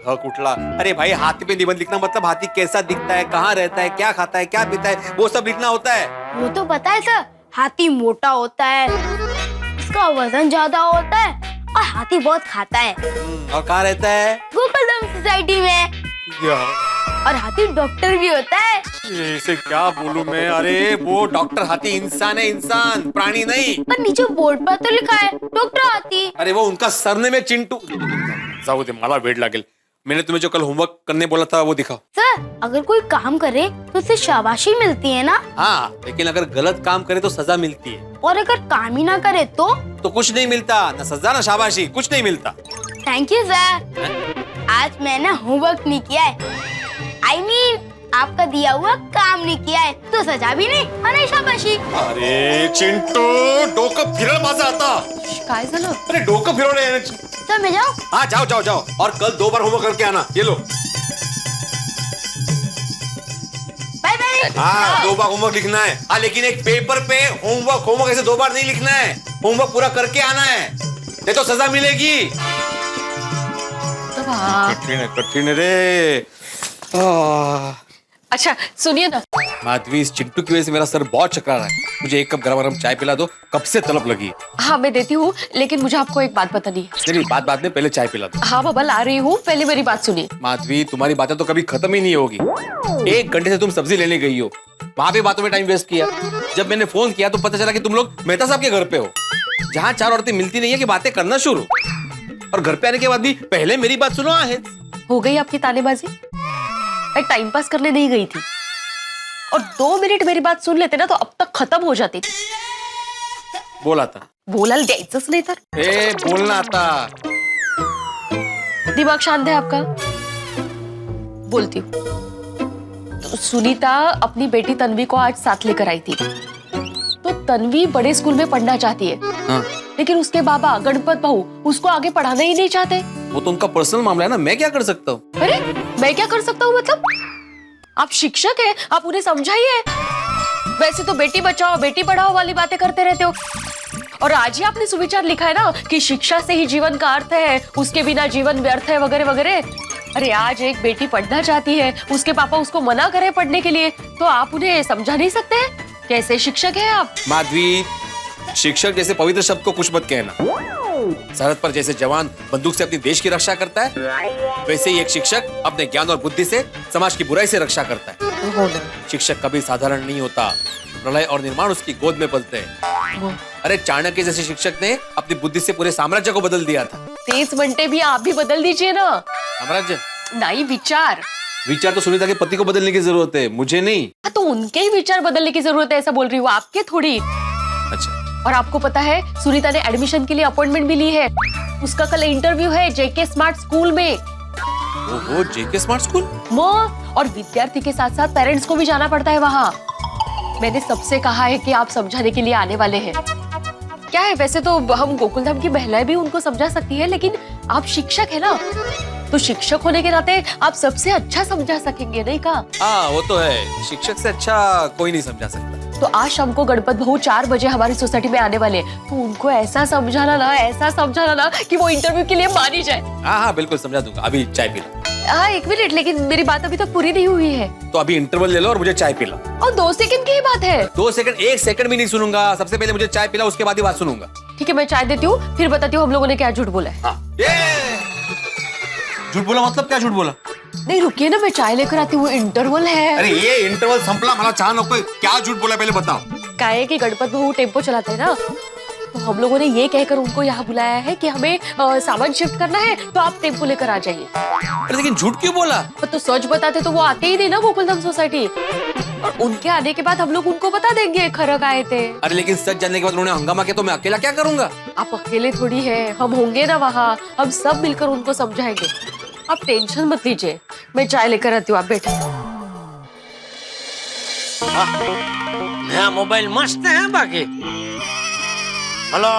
कुटला। अरे भाई हाथी पे निबंध लिखना मतलब हाथी कैसा दिखता है, कहाँ रहता है, क्या खाता है, क्या पीता है, वो सब लिखना होता है। वो तो पता है सर, हाथी मोटा होता है, उसका वजन ज्यादा होता है और हाथी बहुत खाता है। और कहाँ रहता है? गोकुलधाम सोसाइटी में। और हाथी डॉक्टर भी होता है। इसे क्या बोलूं मैं? अरे वो डॉक्टर हाथी इंसान है, इंसान, प्राणी नहीं। पर नीचे बोर्ड पर तो लिखा है डॉक्टर हाथी। अरे वो उनका सरनेम है चिंटू। जाऊ दे, मला वेड लागेल। मैंने तुम्हें जो कल होमवर्क करने बोला था वो दिखाओ। सर अगर कोई काम करे तो उसे शाबाशी मिलती है ना? हाँ, लेकिन अगर गलत काम करे तो सजा मिलती है। और अगर काम ही ना करे तो कुछ नहीं मिलता, ना सजा ना शाबाशी, कुछ नहीं मिलता। थैंक यू सर, आज मैंने होमवर्क नहीं किया है, I mean, आपका दिया हुआ काम नहीं किया है, तो सजा भी नहीं और नहीं शाबाशी। अरे चिंटू, डोकं फिरल माझं आता। काय झालं? अरे डोकं फिरवलंय। सर मैं जाऊँ? हाँ जाओ जाओ जाओ, और कल 2 बार होमवर्क करके आना। ये लो। Bye bye. हाँ 2 बार होमवर्क लिखना है। हाँ लेकिन एक पेपर पे होमवर्क ऐसे 2 बार नहीं लिखना है, होमवर्क पूरा करके आना है, नहीं तो सजा मिलेगी। कठिन है रे। अच्छा सुनिए ना, माधवी, इस चिंटू की वजह से मेरा सर बहुत चकरा रहा है। मुझे 1 कप गरम चाय पिला दो, कब से तलब लगी। हाँ मैं देती हूँ, लेकिन मुझे आपको एक बात बतानी है। नहीं, बात में पहले चाय पिला दो। हाँ बाबा ला रही हूँ, पहले मेरी बात सुनिए। माधवी, तुम्हारी बातें तो कभी खत्म ही नहीं होगी। 1 घंटे से तुम सब्जी लेने गई हो, वहां पे बातों में टाइम वेस्ट किया। जब मैंने फोन किया तो पता चला कि तुम लोग मेहता साहब के घर पे हो, जहाँ 4 औरतें मिलती नहीं है कि बातें करना शुरू, और घर पे आने के बाद भी पहले मेरी बात सुनो। आहे हो गई आपकी तानेबाजी? मैं टाइम पास करने नहीं गई थी, और 2 मिनट मेरी बात सुन लेते ना तो अब तक खत्म हो जाती थी। बोला था, बोलायला द्यायचंच नाही तर। बोलना आता। दिमाग शांत है आपका? बोलती हूँ। तो सुनीता अपनी बेटी तन्वी को आज साथ लेकर आई थी। तो तन्वी बड़े स्कूल में पढ़ना चाहती है। हाँ। लेकिन उसके बाबा गणपत भाऊ उसको आगे पढ़ाना ही नहीं चाहते। वो तो उनका पर्सनल मामला है ना, मैं क्या कर सकता हूँ? अरे मैं क्या कर सकता हूँ मतलब? आप शिक्षक हैं, आप उन्हें समझाइए। वैसे तो बेटी बचाओ बेटी पढ़ाओ वाली बातें करते रहते हो, और आज ही आपने सुविचार लिखा है ना कि शिक्षा से ही जीवन का अर्थ है, उसके बिना जीवन व्यर्थ है, वगैरह वगैरह। अरे आज एक बेटी पढ़ना चाहती है, उसके पापा उसको मना करे पढ़ने के लिए, तो आप उन्हें समझा नहीं सकते? कैसे शिक्षक हैं आप? माधवी, शिक्षक जैसे पवित्र शब्द को कुछ मत कहना। सरहद पर जैसे जवान बंदूक से अपनी देश की रक्षा करता है, वैसे ही एक शिक्षक अपने ज्ञान और बुद्धि से समाज की बुराई से रक्षा करता है। शिक्षक कभी साधारण नहीं होता, प्रलय और निर्माण उसकी गोद में पलते हैं। अरे चाणक्य जैसे शिक्षक ने अपनी बुद्धि से पूरे साम्राज्य को बदल दिया था। 30 घंटे भी आप भी बदल दीजिए ना। साम्राज्य नहीं, विचार। विचार तो सुनीता के पति को बदलने की जरूरत है, मुझे नहीं। तो उनके ही विचार बदलने की जरूरत है, ऐसा बोल रही हूँ, आपके थोड़ी। अच्छा। और आपको पता है सुनीता ने एडमिशन के लिए अपॉइंटमेंट भी ली है। उसका कल इंटरव्यू है जेके स्मार्ट स्कूल में। ओहो, जेके स्मार्ट स्कूल? और विद्यार्थी के साथ साथ पेरेंट्स को भी जाना पड़ता है वहाँ। मैंने सबसे कहा है कि आप समझाने के लिए आने वाले हैं। क्या है, वैसे तो हम गोकुलधाम की महिलाएं भी उनको समझा सकती है, लेकिन आप शिक्षक है ना, तो शिक्षक होने के नाते आप सबसे अच्छा समझा सकेंगे, नहीं का? हाँ वो तो है, शिक्षक से अच्छा कोई नहीं समझा सकता। तो आज शाम को गणपत बहू 4 बजे हमारी सोसाइटी में आने वाले हैं, तो उनको ऐसा समझाना ना कि वो इंटरव्यू के लिए मानी जाए। हाँ बिल्कुल समझा दूंगा। अभी चाय पी लो। हाँ 1 मिनट, लेकिन मेरी बात अभी तक पूरी नहीं हुई है। तो अभी इंटरवल ले लो और मुझे चाय पिला। और 2 सेकंड की ही बात है। 2 सेकंड, 1 सेकंड भी नहीं सुनूंगा। सबसे पहले मुझे चाय पिला, उसके बाद ही बात सुनूंगा। ठीक है, मैं चाय देती हूँ, फिर बताती हूँ हम लोगों ने क्या झूठ बोला है। हाँ। झूठ बोला मतलब क्या झूठ बोला? नहीं रुकिए ना, मैं चाय लेकर आती हूँ, इंटरवल है। अरे ये इंटरवल संपला, मला चाह नको। क्या झूठ बोला पहले बताओ। काहे कि गणपत बहू टेम्पो चलाते हैं ना, तो हम लोगों ने ये कहकर उनको यहाँ बुलाया है कि हमें सामान शिफ्ट करना है, तो आप टेम्पो लेकर आ जाइए। अरे लेकिन झूठ क्यों बोला? तो सच बताते तो वो आते ही नहीं ना गोकुलधाम सोसाइटी, और उनके आने के बाद हम लोग उनको बता देंगे खरक आए थे। अरे लेकिन सच जानने के बाद उन्होंने हंगामा किया तो मैं अकेला क्या करूंगा? आप अकेले थोड़ी है, हम होंगे ना वहाँ, हम सब मिलकर उनको समझाएंगे। आप टेंशन मत लीजिए, मैं चाय लेकर आती हूँ, आप बैठे। नया मोबाइल मस्त है बाकी। Hello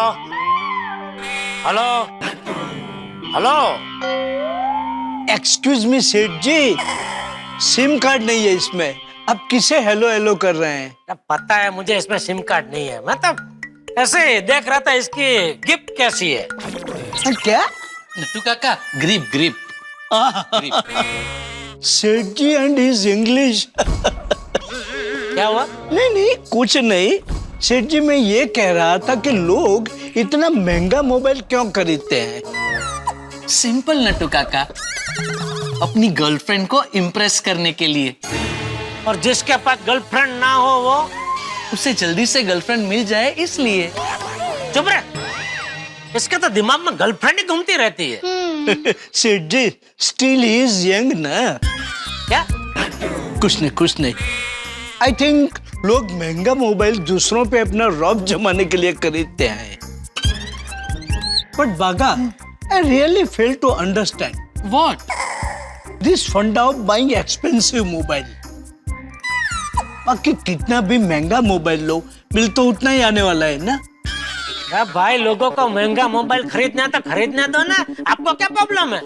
hello hello, excuse me सेठ जी, सिम कार्ड नहीं है इसमें, आप किसे हेलो हेलो कर रहे हैं? पता है मुझे इसमें सिम कार्ड नहीं है, मतलब ऐसे देख रहा था इसकी गिफ्ट कैसी है। क्या? नट्टू काका, ग्रिप ग्रिप। सेठ जी एंड हिज इंग्लिश। क्या हुआ? नहीं कुछ नहीं सेठ जी, मैं ये कह रहा था कि लोग इतना महंगा मोबाइल क्यों खरीदते हैं? सिंपल नट्टू काका, अपनी गर्लफ्रेंड को इम्प्रेस करने के लिए। और जिसके पास गर्लफ्रेंड ना हो वो उसे जल्दी से गर्लफ्रेंड मिल जाए इसलिए। चुप रहे, इसके तो दिमाग में गर्लफ्रेंड ही घूमती रहती है। सेठ जी स्टिल ही इज यंग ना। क्या? कुछ नहीं आई थिंक लोग महंगा मोबाइल दूसरों पे अपना रौब जमाने के लिए खरीदते हैं। बट बागा, I really fail to understand what this funda of buying expensive mobile. बाकी कितना भी महंगा मोबाइल लो, बिल तो उतना ही आने वाला है ना। भाई लोगों को महंगा मोबाइल खरीदना तो खरीदने दो ना, आपको क्या प्रॉब्लम है?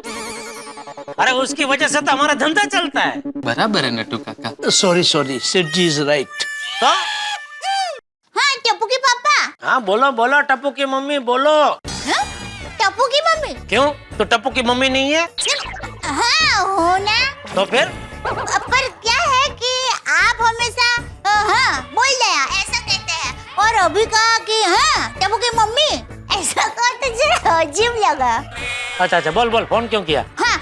अरे उसकी वजह से तो हमारा धंधा चलता है। बराबर है Nattu Kaka. Sorry Seth ji is right. तो हाँ टप्पू के पापा। हाँ बोलो टप्पू की मम्मी बोलो। हाँ? टप्पू की मम्मी? क्यों, तो टप्पू की मम्मी नहीं है? हाँ हो ना। तो फिर? पर क्या है कि आप हमेशा हाँ बोल दिया ऐसा कहते हैं, और अभी कहा कि हाँ टप्पू की मम्मी, ऐसा कहा तो जरा अजीब लगा। अच्छा बोल, फोन क्यों किया? हाँ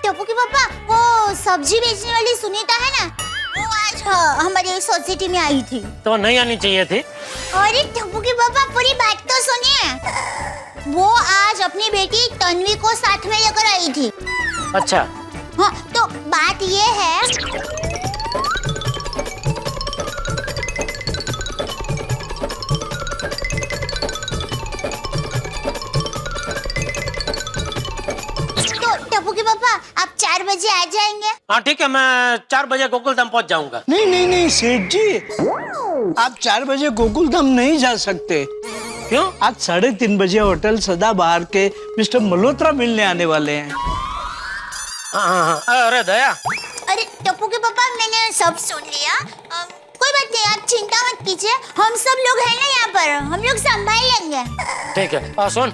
टप्पू के पापा, वो सब्जी बेचने वाली सुनीता है ना, वो आज हमारी सोसाइटी में आई थी। तो नहीं आनी चाहिए थी। अरे टप्पू के पापा पूरी बात तो सुनिए। वो आज अपनी बेटी तन्वी को साथ में लेकर आई थी। अच्छा हाँ तो बात ये है, तो टप्पू के पापा आप 4 बजे आ जाएंगे? हाँ ठीक है, मैं 4 बजे गोकुलधाम पहुंच जाऊंगा। नहीं सेठ जी, आप 4 बजे गोकुलधाम नहीं जा सकते। क्यों? आज 3:30 बजे होटल सदाबहार के मिस्टर मल्होत्रा मिलने आने वाले हैं। हाँ, अरे दया। अरे टप्पू के पापा मैंने सब सुन लिया, कोई बात नहीं, आप चिंता मत कीजिए, हम सब लोग हैं ना यहाँ पर, हम लोग संभाल लेंगे। ठीक है, सुन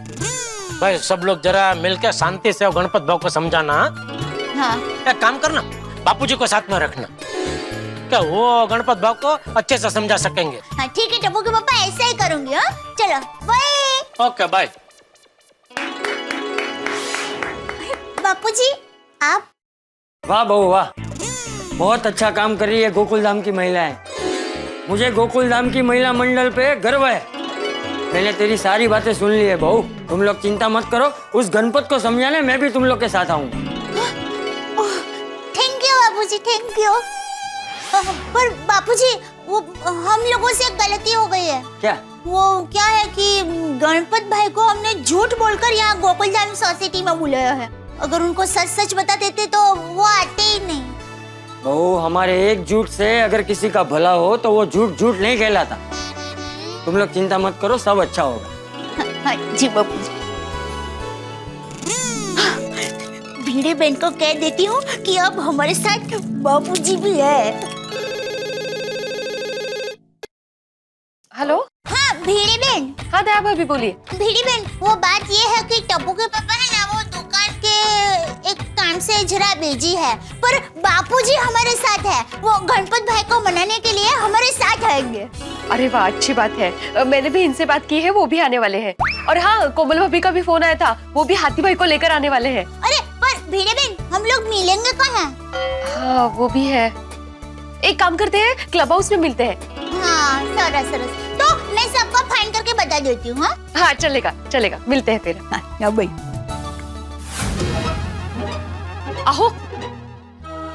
भाई, सब लोग जरा मिलकर शांति से गणपत भाव को समझाना। हाँ एक काम करना, बापूजी को साथ में रखना, क्या वो गणपत भाव को अच्छे से समझा सकेंगे। हाँ ठीक है टप्पू के पापा, ऐसा ही करूंगी। हाँ चलो बाय। Okay bye. बापूजी आप? वाह बहू वाह, बहुत अच्छा काम कर रही है गोकुलधाम की महिलाएं। मुझे गोकुलधाम की महिला मंडल पे गर्व है। मैंने तेरी सारी बातें सुन ली है बहू, तुम लोग चिंता मत करो, उस गणपत को समझाने मैं भी तुम लोग के साथ आऊंगा। Thank you Bapuji, thank you. पर बापूजी वो हम लोगों से गलती हो गई है। क्या? वो क्या है कि गणपत भाई को हमने झूठ बोलकर यहाँ गोकुलधाम सोसाइटी में बुलाया है। अगर उनको सच बता देते तो वो आते ही नहीं। बहू, हमारे एक झूठ से अगर किसी का भला हो तो वो झूठ नहीं कहलाता। तुम लोग चिंता मत करो, सब अच्छा होगा। हाँ जी बापूजी। भीड़े बहन को कह देती हूँ कि अब हमारे साथ बाबूजी भी है। हेलो। हाँ भीड़े बहन। हाँ दया भाभी बोलिए। भीड़ी बहन, वो बात ये है कि टप्पू के पापा है ना, वो दुकान के एक काम से जरा बिजी है, पर बापूजी हमारे साथ है। वो गणपत भाई को मनाने के लिए हमारे साथ आएंगे। अरे वाह, अच्छी बात है। मैंने भी इनसे बात की है, वो भी आने वाले हैं। और हाँ, कोमल भाभी का भी फोन आया था, वो भी हाथी भाई को लेकर आने वाले हैं। अरे पर भीड़े बहन, हम लोग मिलेंगे कहाँ? हाँ वो भी है। एक काम करते हैं, क्लब हाउस में मिलते हैं। हाँ सरस सरस, तो मैं सबको फाइन करके बता देती हूँ। हाँ चलेगा चलेगा, मिलते हैं फिर। या भाई आहो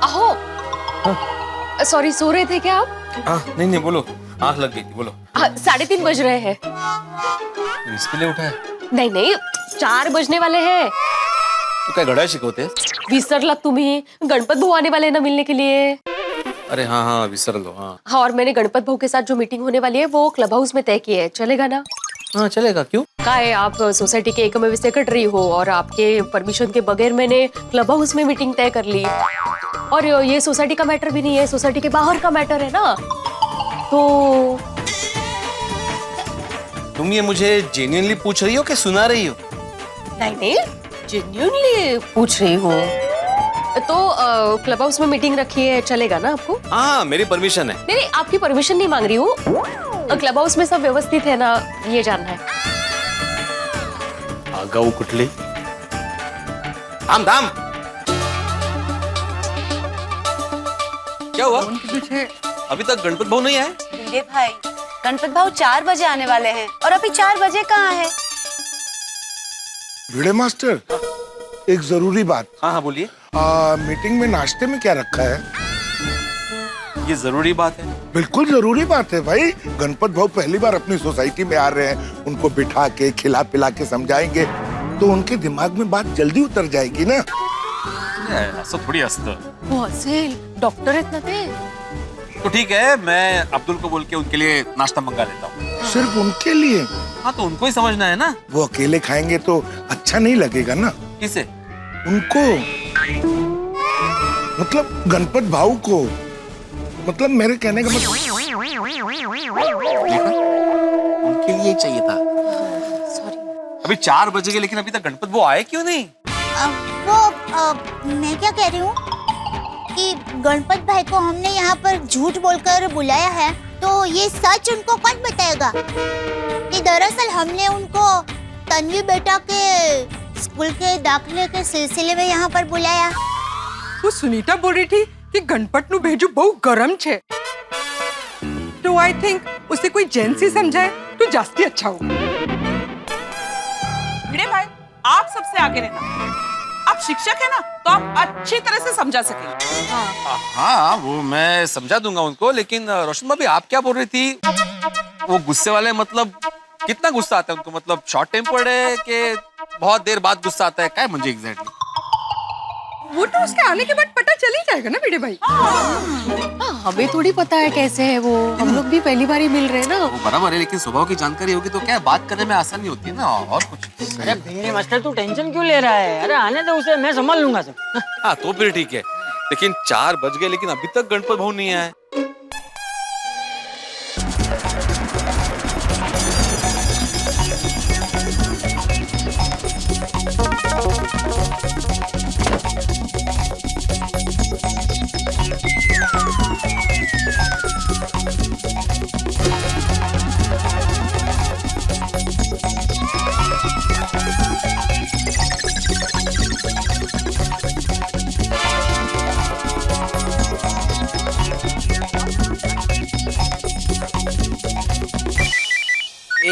आहो। सॉरी, सो रहे थे क्या आप? नहीं नहीं, बोलो, आंख लग गई थी, बोलो। 3:30 बज रहे हैं। इसके लिए उठा है? नहीं नहीं, 4 बजने वाले हैं। तू काय घड्याळ शिकवते? विसरला तुम्ही, गणपत भाऊ आने वाले हैं ना मिलने के लिए। अरे हाँ हाँ, विसर लो। हाँ हाँ, और मैंने गणपत भाऊ के साथ जो मीटिंग होने वाली है वो क्लब हाउस में तय की है। चलेगा ना? हाँ चलेगा, क्यों? क्या है, आप सोसाइटी के एकमेव सेक्रेटरी हो और आपके परमिशन के बगैर मैंने क्लब हाउस में मीटिंग तय कर ली। और ये सोसाइटी का मैटर भी नहीं है, सोसाइटी के बाहर का मैटर है ना। तो तुम ये मुझे जेन्युइनली पूछ रही हो कि सुना रही हो? नहीं नहीं, जेन्युइनली पूछ रही हूँ। तो क्लब हाउस में मीटिंग रखी है, चलेगा ना आपको? हाँ मेरी परमिशन है। नहीं नहीं, आपकी परमिशन नहीं मांग रही हूँ। क्लब हाउस में सब व्यवस्थित है ना, ये जानना है। आगाऊ कुठली? धाम क्या हुआ? अभी तक गणपत भाऊ नहीं आए? भिड़े भाई, गणपत भाऊ 4 बजे आने वाले हैं और अभी 4 बजे कहाँ है? भिड़े मास्टर, एक जरूरी बात। हाँ हाँ बोलिए। मीटिंग में नाश्ते में क्या रखा है? ये जरूरी बात है? बिल्कुल जरूरी बात है भाई। गणपत भाऊ पहली बार अपनी सोसाइटी में आ रहे हैं, उनको बिठा के खिला पिला के समझाएंगे तो उनके दिमाग में बात जल्दी उतर जाएगी ना। असं थोडी असतं। वो असेल, डॉक्टर आहेत ना ते। तो ठीक है, मैं अब्दुल को बोल के उनके लिए नाश्ता मंगा लेता हूँ। सिर्फ उनके लिए? हाँ तो उनको ही समझना है ना। वो अकेले खाएंगे तो अच्छा नहीं लगेगा ना। किसे? उनको, मतलब गणपत भाऊ को। मतलब मेरे कहने का मतलब उनके लिए ही चाहिए था। सॉरी। अभी 4 बजे गए, लेकिन अभी तक गणपत वो आए क्यों नहीं? मैं क्या कह रही हूँ कि गणपत भाई को हमने यहाँ पर झूठ बोलकर बुलाया है, तो ये सच उनको कौन बताएगा कि दरअसल हमने उनको तन्वी बेटा के स्कूल के दाखिले के सिलसिले में यहाँ पर बुलाया। वो सुनीता बोल रही थी कि गणपत नु भेजू बहुत गरम छे, तो आई थिंक उसे कोई जेंसी समझाए तो जास्ती अच्छा हो। भिड़े भाई, आप सबसे आगे रहना। आप शिक्षक है ना, तो आप अच्छी तरह से समझा सकेंगे। हाँ वो मैं समझा दूंगा उनको, लेकिन रोशन भाभी आप क्या बोल रही थी? वो गुस्से वाले, मतलब कितना गुस्सा आता है उनको? मतलब शॉर्ट टेम्पर्ड है कि बहुत देर बाद गुस्सा आता है? क्या है मुझे एग्जैक्टली? वो तो उसके आने के बाद पता चल ही जाएगा ना भिड़े भाई। हाँ, हमें थोड़ी पता है कैसे है वो, हम लोग भी पहली बार ही मिल रहे हैं ना। वो बराबर है, लेकिन स्वभाव की जानकारी होगी तो क्या बात करने में आसानी होती है ना, और कुछ। अरे भिड़े मास्टर, तू टेंशन क्यों ले रहा है? अरे आने दो उसे, मैं संभाल लूंगा सब। हाँ तो फिर ठीक है, लेकिन 4 बज गए लेकिन अभी तक गणपत भाऊ नहीं आए।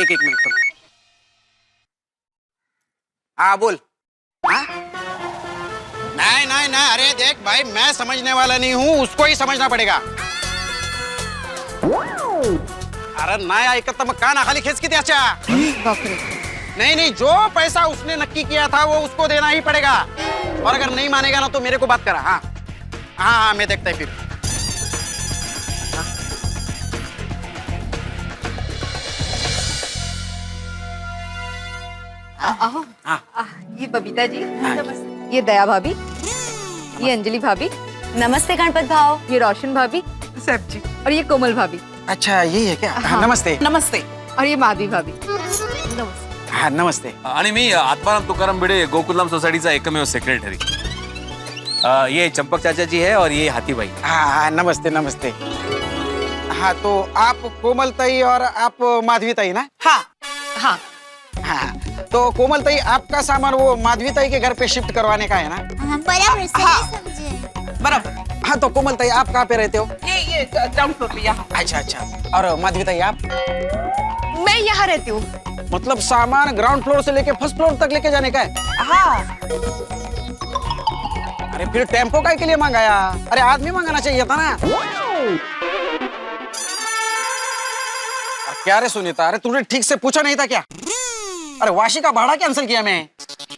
एक मिनट। हाँ बोल। हाँ? नहीं नहीं नहीं, अरे देख भाई, मैं समझने वाला नहीं हूँ, उसको ही समझना पड़ेगा। अरे नाही ऐकत तर मग का नाखाली खेच की त्याच्या? नहीं नहीं, जो पैसा उसने नक्की किया था वो उसको देना ही पड़ेगा, और अगर नहीं मानेगा ना तो मेरे को बात करा। हाँ हाँ हाँ, मैं देखता है फिर। आओ। ये बबीता जी, ये दया भाभी, ये अंजलि भाभी, नमस्ते गणपत भाव। ये रोशन भाभी सब्जी और ये कोमल भाभी अच्छा यही है क्या? नमस्ते नमस्ते। और ये माधवी भाभी। हाँ नमस्ते। आणि मी आत्माराम तुकाराम भिडे, गोकुलधाम सोसायटीचा एकमेव सेक्रेटरी। ये चंपक चाचा जी है और ये हाथीभाई। हाँ नमस्ते नमस्ते। हाँ तो आप कोमल ताई और आप माधवी ताई ना? हाँ हाँ हाँ तो कोमल ताई आपका सामान वो माधवी ताई के घर पे शिफ्ट करवाने का है ना? बराबर सही समझे। बराबर। हाँ तो कोमल ताई आप कहाँ पे रहते हो? ये ग्राउंड फ्लोर पे यहाँ। अच्छा अच्छा। और माधवी ताई आप? मैं यहाँ रहती हूँ। मतलब सामान ग्राउंड फ्लोर से लेके फर्स्ट फ्लोर तक लेके जाने का है? हाँ अरे फिर टेम्पो काय के लिए मंगाया? अरे आदमी मंगाना चाहिए था ना। क्या रे सुनीता, अरे तूने ठीक से पूछा नहीं था क्या? अरे वाशी का भाड़ा कैंसिल किया मैं।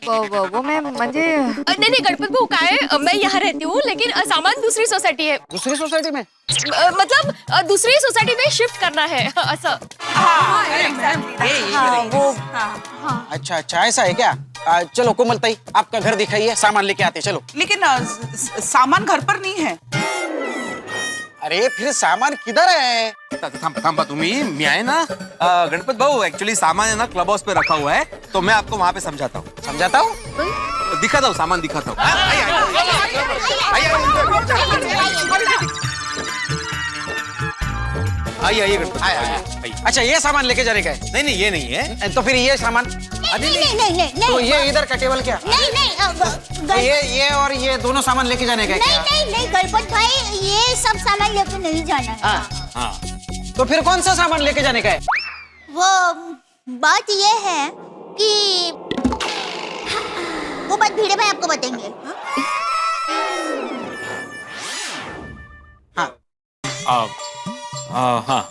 वो मैं म्हणजे नहीं गणपत भाऊ काय मैं यहाँ रहती हूँ लेकिन सामान दूसरी सोसायटी है। दूसरी सोसाइटी में? मतलब दूसरी सोसाइटी में शिफ्ट करना है ऐसा। अच्छा अच्छा ऐसा है क्या? चलो कोमल ताई आपका घर दिखाइए, सामान लेके आते चलो। लेकिन सामान घर पर नहीं है। अरे फिर सामान किधर है? थांबा तुम्ही, मी आहे ना गणपत भाऊ, एक्चुअली सामान है ना क्लब हाउस पे रखा हुआ है, तो मैं आपको वहाँ पे समझाता हूँ। समझाता हूँ? दिखाता हूँ, सामान दिखाता हूँ। आइए गणपत भाई, आइए। अच्छा ये सामान लेके जाने का है? नहीं नहीं ये नहीं है। तो फिर ये सामान? नहीं तो ये इधर का टेबल क्या? तो ये और ये दोनों सामान लेके जाने का है क्या? नहीं गणपत भाई, ये सब सामान लेके नहीं जाना है। हाँ। तो फिर कौन सा सामान लेके जाने का है? वो बात ये है कि वो बात भिड़े भाई आपको बताएंगे। हाँ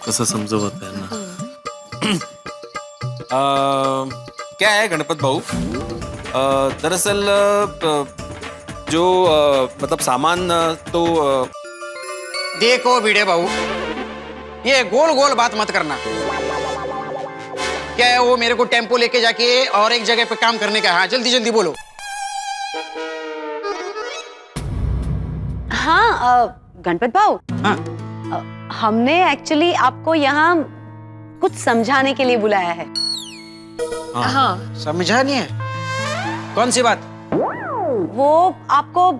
कसं समजवत आहे ना। क्या है गणपत भाऊ, दरअसल जो मतलब सामान तो देखो भिड़े बाबू, ये गोल गोल बात मत करना। क्या है वो मेरे को टेम्पो लेके जाके और एक जगह पे काम करने का? हाँ जल्दी जल्दी बोलो। हाँ गणपत भाव, हाँ हमने एक्चुअली आपको यहाँ कुछ समझाने के लिए बुलाया है। हाँ समझा नहीं है? कौन सी बात? वो आपको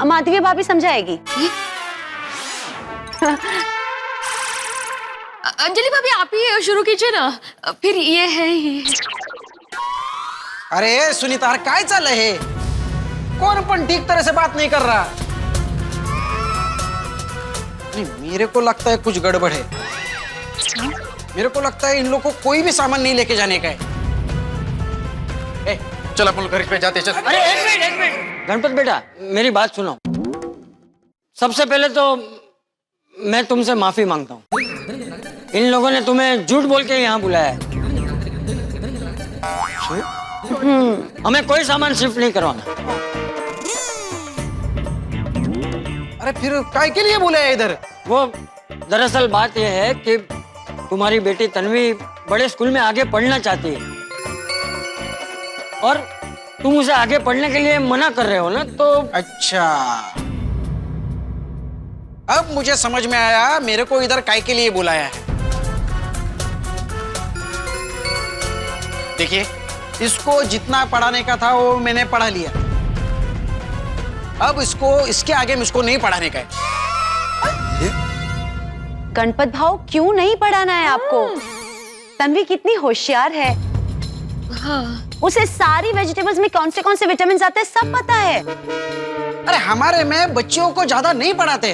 माधवी भाभी समझाएगी। अंजलि भाभी आप ही शुरू कीजिए ना, फिर ये है ही। अरे सुनीता, अरे काय चाललंय हे? कौन पण ठीक तरह से बात नहीं कर रहा? नहीं, मेरे को लगता है कुछ गड़बड़ है। मेरे को लगता है इन लोगों को कोई भी सामान नहीं लेके जाने का है। चल अपन घर पे जाते चल। अरे एक मिनट गणपत बेटा, मेरी बात सुनो। सबसे पहले तो मैं तुमसे माफी मांगता हूँ। इन लोगों ने तुम्हें झूठ बोल के यहाँ बुलाया है। हमें कोई सामान शिफ्ट नहीं करवाना। अरे फिर काय के लिए बुलाया इधर? वो दरअसल बात यह है कि तुम्हारी बेटी तन्वी बड़े स्कूल में आगे पढ़ना चाहती है और तुम उसे आगे पढ़ने के लिए मना कर रहे हो ना, तो अच्छा अब मुझे समझ में आया मेरे को इधर काय के लिए बुलाया है। देखिए, इसको जितना पढ़ाने का था वो मैंने पढ़ा लिया। अब इसको इसके आगे मुझको नहीं पढ़ाने का है। गणपत भाव, क्यों नहीं पढ़ाना है आपको? तन्वी कितनी होशियार है। हाँ। उसे सारी वेजिटेबल्स में कौन से विटामिन आते हैं सब पता है। अरे हमारे में बच्चियों को ज्यादा नहीं पढ़ाते,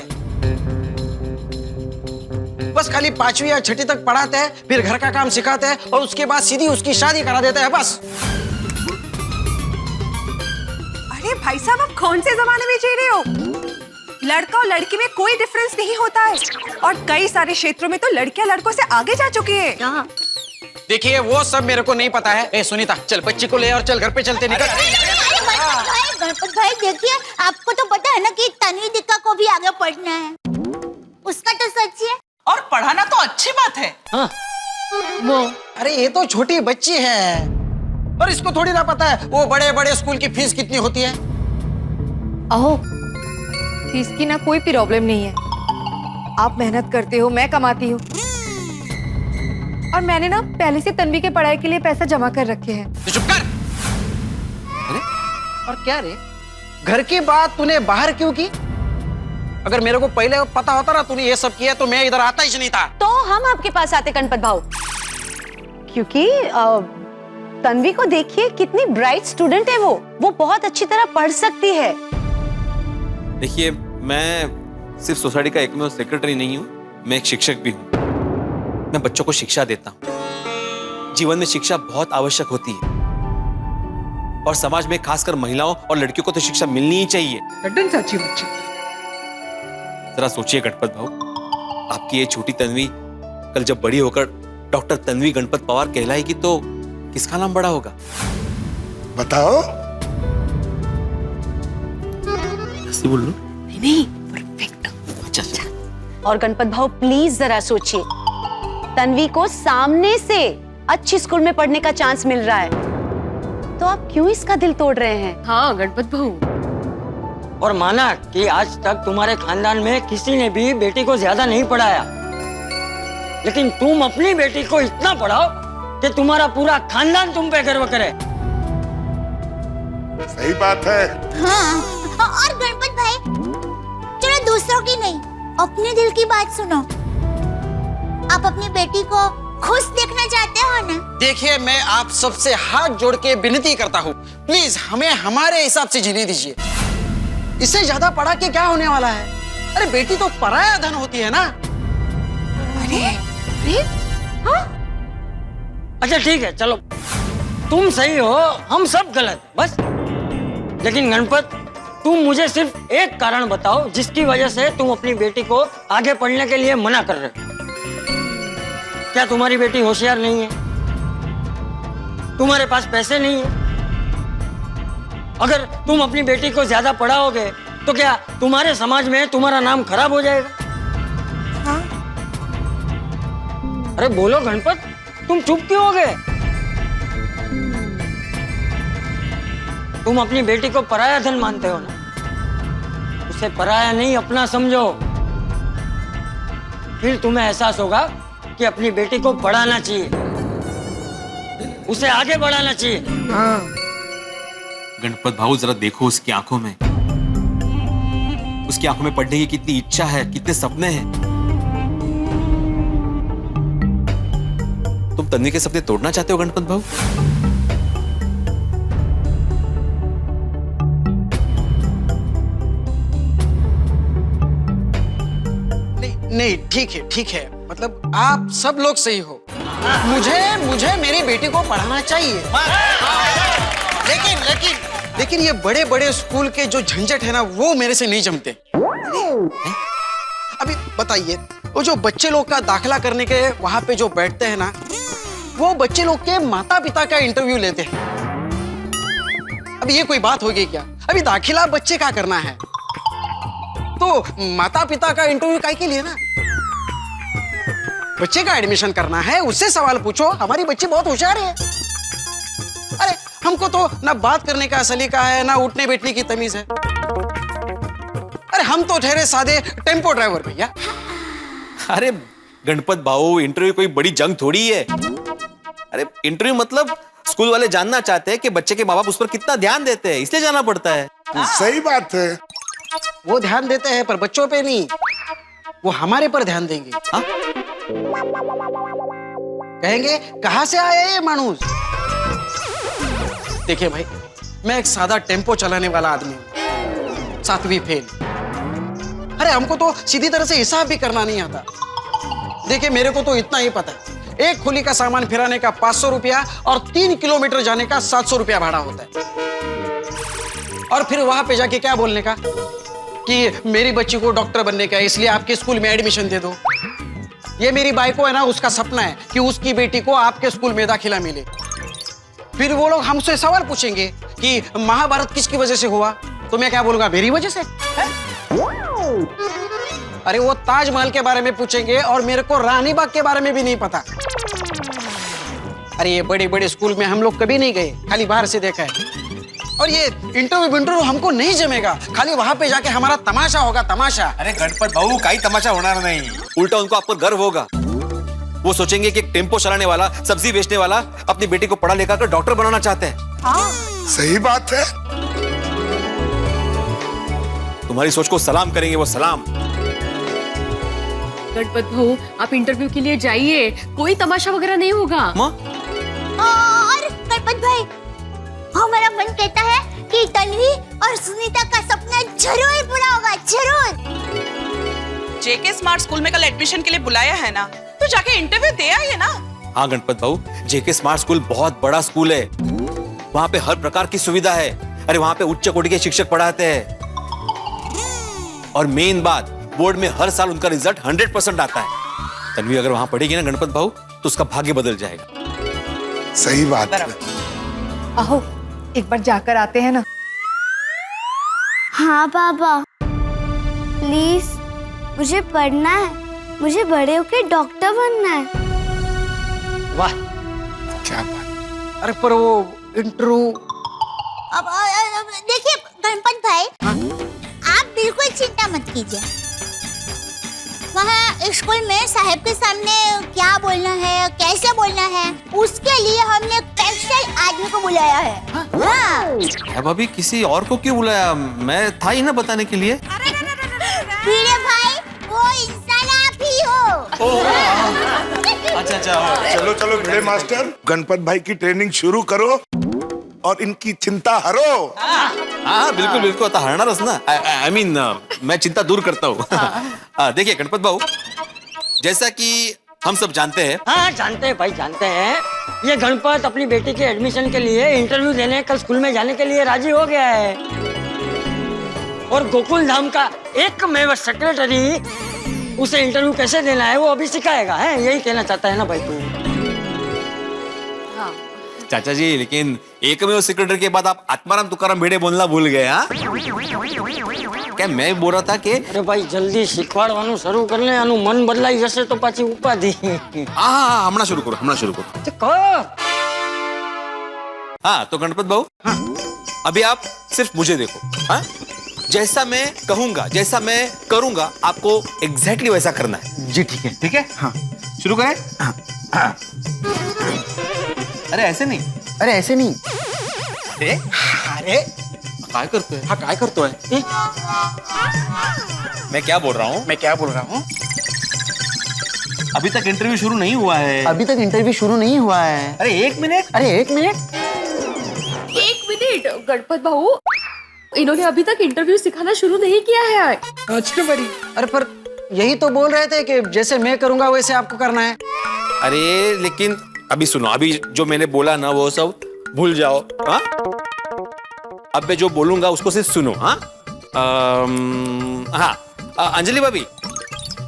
बस खाली 5वीं या 6ठी तक पढ़ाते हैं, फिर घर का काम सिखाते हैं और उसके बाद सीधी उसकी शादी करा देते हैं बस। अरे भाई साहब, आप कौन से जमाने में जी रहे हो? लड़का और लड़की में कोई डिफरेंस नहीं होता है और कई सारे क्षेत्रों में तो लड़कियां लड़कों से आगे जा चुकी है। देखिए वो सब मेरे को नहीं पता है। ए सुनीता, चल बच्ची को ले और चल घर पे चलते निकल। गणपत भाई देखिए, आपको तो पता है ना कि तन्वी दीका को भी आगे पढ़ना है। उसका तो सच है। और पढ़ाना तो अच्छी बात है। हाँ। वो अरे ये तो छोटी बच्ची है और इसको थोड़ी ना पता है वो बड़े बड़े स्कूल की फीस कितनी होती है। अहो, फीस की ना कोई प्रॉब्लम नहीं है। आप मेहनत करते हो, मैं कमाती हूँ, और मैंने ना पहले से तन्वी के पढ़ाई के लिए पैसा जमा कर रखे हैं। तो चुप कर। अरे और क्या रे, घर की बात तूने बाहर क्यों की? अगर मेरे को पहले पता होता ना तूने ये सब किया तो मैं इधर आता ही नहीं था। तो हम आपके पास आते गणपत भाऊ, क्योंकि तन्वी को देखिए कितनी ब्राइट स्टूडेंट है वो बहुत अच्छी तरह पढ़ सकती है। देखिए, मैं सिर्फ सोसाइटी का एकमेव सेक्रेटरी नहीं हूँ, मैं एक शिक्षक भी हूँ। मैं बच्चों को शिक्षा देता हूँ। जीवन में शिक्षा बहुत आवश्यक होती है और समाज में खासकर महिलाओं और लड़कियों को तो शिक्षा मिलनी ही चाहिए। सच्ची बच्ची। जरा सोचिए गणपत भाऊ, आपकी ये छोटी तन्वी कल जब बड़ी होकर डॉक्टर तन्वी गणपत पवार कहलाएगी तो किसका नाम बड़ा होगा? बताओ। बोल लो। नहीं, परफेक्ट। अच्छा। और गणपत भाऊ प्लीज जरा सोचिए, तन्वी को सामने से अच्छी स्कूल में पढ़ने का चांस मिल रहा है, तो आप क्यों इसका दिल तोड़ रहे हैं? हाँ गणपत भाऊ, और माना कि आज तक तुम्हारे खानदान में किसी ने भी बेटी को ज्यादा नहीं पढ़ाया, लेकिन तुम अपनी बेटी को इतना पढ़ाओ कि तुम्हारा पूरा खानदान तुम पे गर्व करे। सही बात है। हाँ, और गणपत भाई, चलो दूसरों की नहीं, अपने दिल की बात सुनो। आप अपनी बेटी को खुश देखना चाहते हो ना? देखिए, मैं आप सबसे हाथ जोड़ के विनती करता हूँ, प्लीज हमें हमारे हिसाब से जीने दीजिए। इससे ज्यादा पढ़ा के क्या होने वाला है? अरे बेटी तो पराया धन होती है ना। अरे हाँ? अच्छा ठीक है, चलो तुम सही हो, हम सब गलत, बस। लेकिन गणपत, तुम मुझे सिर्फ एक कारण बताओ जिसकी वजह से तुम अपनी बेटी को आगे पढ़ने के लिए मना कर रहे हो। क्या तुम्हारी बेटी होशियार नहीं है? तुम्हारे पास पैसे नहीं है? अगर तुम अपनी बेटी को ज्यादा पढ़ाओगे तो क्या तुम्हारे समाज में तुम्हारा नाम खराब हो जाएगा? हाँ? अरे बोलो गणपत, तुम चुप क्यों हो गए? तुम अपनी बेटी को पराया धन मानते हो ना? उसे पराया नहीं, अपना समझो। फिर तुम्हें एहसास होगा कि अपनी बेटी को पढ़ाना चाहिए, उसे आगे बढ़ाना चाहिए। हाँ। गणपत भाऊ, जरा देखो उसकी आंखों में, उसकी आंखों में पढ़ने की कितनी इच्छा है, कितने सपने हैं। तुम तन्वी के सपने तोड़ना चाहते हो गणपत भाऊ? नहीं, ठीक है, मतलब आप सब लोग सही हो। मुझे मेरी बेटी को पढ़ाना चाहिए, लेकिन ये बड़े बड़े स्कूल के जो झंझट है ना, वो मेरे से नहीं जमते। अभी बताइए, वो जो बच्चे लोग का दाखिला करने के वहां पे जो बैठते हैं ना, वो बच्चे लोग के माता पिता का इंटरव्यू लेते हैं। अभी ये कोई बात होगी क्या? अभी दाखिला बच्चे का करना है तो माता पिता का इंटरव्यू काहे के लिए ना? बच्चे का एडमिशन करना है, उससे सवाल पूछो। हमारी बच्ची बहुत होशियार है। अरे हमको तो ना बात करने का सलीका है, ना उठने बैठने की तमीज है। अरे हम तो ठहरे सादे टेम्पो ड्राइवर भैया। अरे गणपत भाऊ, इंटरव्यू कोई बड़ी जंग थोड़ी है। अरे इंटरव्यू मतलब स्कूल वाले जानना चाहते हैं कि बच्चे के माँ बाप उस पर कितना ध्यान देते हैं, इसलिए जाना पड़ता है। सही बात है। वो ध्यान देते हैं पर बच्चों पे नहीं, वो हमारे पर ध्यान देंगे। हाँ? कहेंगे कहां से आया ये मानूस? देखिए भाई, मैं एक सादा टेम्पो चलाने वाला आदमी हूं, 7वीं फेल। अरे हमको तो सीधी तरह से हिसाब भी करना नहीं आता। देखिए मेरे को तो इतना ही पता है, एक खोली का सामान फिराने का 500 रुपया और 3 किलोमीटर जाने का 700 रुपया भाड़ा होता है। और फिर वहां पे जाके क्या बोलने का कि मेरी बच्ची को डॉक्टर बनने का है, इसलिए आपके स्कूल में एडमिशन दे दो। ये मेरी बाई को है ना, उसका सपना है कि उसकी बेटी को आपके स्कूल में दाखिला मिले। फिर वो लोग हमसे सवाल पूछेंगे कि महाभारत किसकी वजह से हुआ, तो मैं क्या बोलूंगा? मेरी वजह से है? अरे वो ताजमहल के बारे में पूछेंगे और मेरे को रानी बाग के बारे में भी नहीं पता। अरे ये बड़े बड़े स्कूल में हम लोग कभी नहीं गए, खाली बाहर से देखा है। और ये इंटरव्यू हमको नहीं जमेगा। खाली वहां पे जाके हमारा तमाशा होगा, तमाशा। अरे गणपत भाऊ काही तमाशा होणार नहीं, उल्टा उनको आप पर गर्व होगा। वो सोचेंगे कि एक टेम्पो चलाने वाला, सब्जी बेचने वाला अपनी बेटी को पढ़ा लिखा कर डॉक्टर बनाना चाहते हैं। सही बात है। तुम्हारी सोच को सलाम करेंगे वो, सलाम। गणपत भाऊ आप इंटरव्यू के लिए जाइए, कोई तमाशा वगैरह नहीं होगा। और गणपत भाई, हमारा मन कहता है कि तन्वी और सुनीता का सपना जरूर पूरा होगा, जरूर। जेके स्मार्ट स्कूल में कल एडमिशन के लिए बुलाया है ना, तो जाके इंटरव्यू दे आइए ना। हाँ गणपत भाऊ, जेके स्मार्ट स्कूल बहुत बड़ा स्कूल है, वहाँ पे हर प्रकार की सुविधा है। अरे वहाँ पे उच्च कोटि के शिक्षक पढ़ाते हैं, और मेन बात, बोर्ड में हर साल उनका रिजल्ट 100% आता है। तन्वी अगर वहाँ पढ़ेगी ना गणपत भाऊ, तो उसका भाग्य बदल जाएगा। सही बात है। आहो एक बार जाकर आते हैं ना। हाँ पापा, प्लीज मुझे पढ़ना है, मुझे बड़े होके डॉक्टर बनना है। वाह, क्या बात। अरे पर वो इंटरव्यू। अब देखिए गणपत भाई, आप बिल्कुल चिंता मत कीजिए। वहाँ स्कूल में साहब के सामने क्या बोलना है, कैसे बोलना है, उसके लिए हमने स्पेशल आदमी को बुलाया है। हाँ। अब अभी किसी और को क्यों बुलाया? मैं था ही ना बताने के लिए। हीरे भाई, वो इंसान आप ही हो। अच्छा अच्छा। चलो चलो भिड़े मास्टर, गणपत भाई की ट्रेनिंग शुरू करो और इनकी चिंता हरो। हाँ बिल्कुल बिल्कुल, आता हरणारच ना। आई मीन मैं चिंता दूर करता हूँ। देखिए गणपत भाऊ, जैसा कि हम सब जानते हैं। हाँ जानते हैं भाई, जानते हैं। ये गणपत अपनी बेटी के एडमिशन के लिए इंटरव्यू देने कल स्कूल में जाने के लिए राजी हो गया है, और गोकुल धाम का एकमेव सेक्रेटरी उसे इंटरव्यू कैसे देना है वो अभी सिखाएगा। है यही कहना चाहता है ना भाई तू? चाचा जी, लेकिन एकमेव सेक्रेटरी के बाद आप आत्माराम तुकाराम भिड़े बोलना भूल गए। हाँ क्या मैं बोल रहा था कि अरे भाई जल्दी शिखवाड़વાનું શરૂ कर ले, આનું મન બદલાઈ જશે તો પાછી ઉપાધિ। हाँ हमना शुरू करो, हमना शुरू करो। हाँ तो गणपत भाऊ, अभी आप सिर्फ मुझे देखो। हाँ, जैसा मैं कहूंगा, जैसा मैं करूंगा, आपको एग्जैक्टली वैसा करना है। जी ठीक है। ठीक है? हाँ शुरू करें। हाँ। अरे ऐसे नहीं, अरे ऐसे नहीं। अरे काय करते हैं? हाँ काय करतो है? मैं क्या बोल रहा हूँ? मैं क्या बोल रहा हूँ? अभी तक इंटरव्यू शुरू नहीं हुआ है। अभी तक इंटरव्यू शुरू नहीं हुआ है। अरे एक मिनट। अरे एक मिनट। एक मिनट गणपत भाऊ, इन्होंने अभी तक इंटरव्यू सिखाना शुरू नहीं किया है। अरे पर यही तो बोल रहे थे कि जैसे मैं करूंगा वैसे आपको करना है। अरे लेकिन अभी सुनो, अभी जो मैंने बोला ना वो सब भूल जाओ। हाँ, अब मैं जो बोलूंगा उसको सिर्फ सुनो। हाँ हाँ, अंजलि भाभी,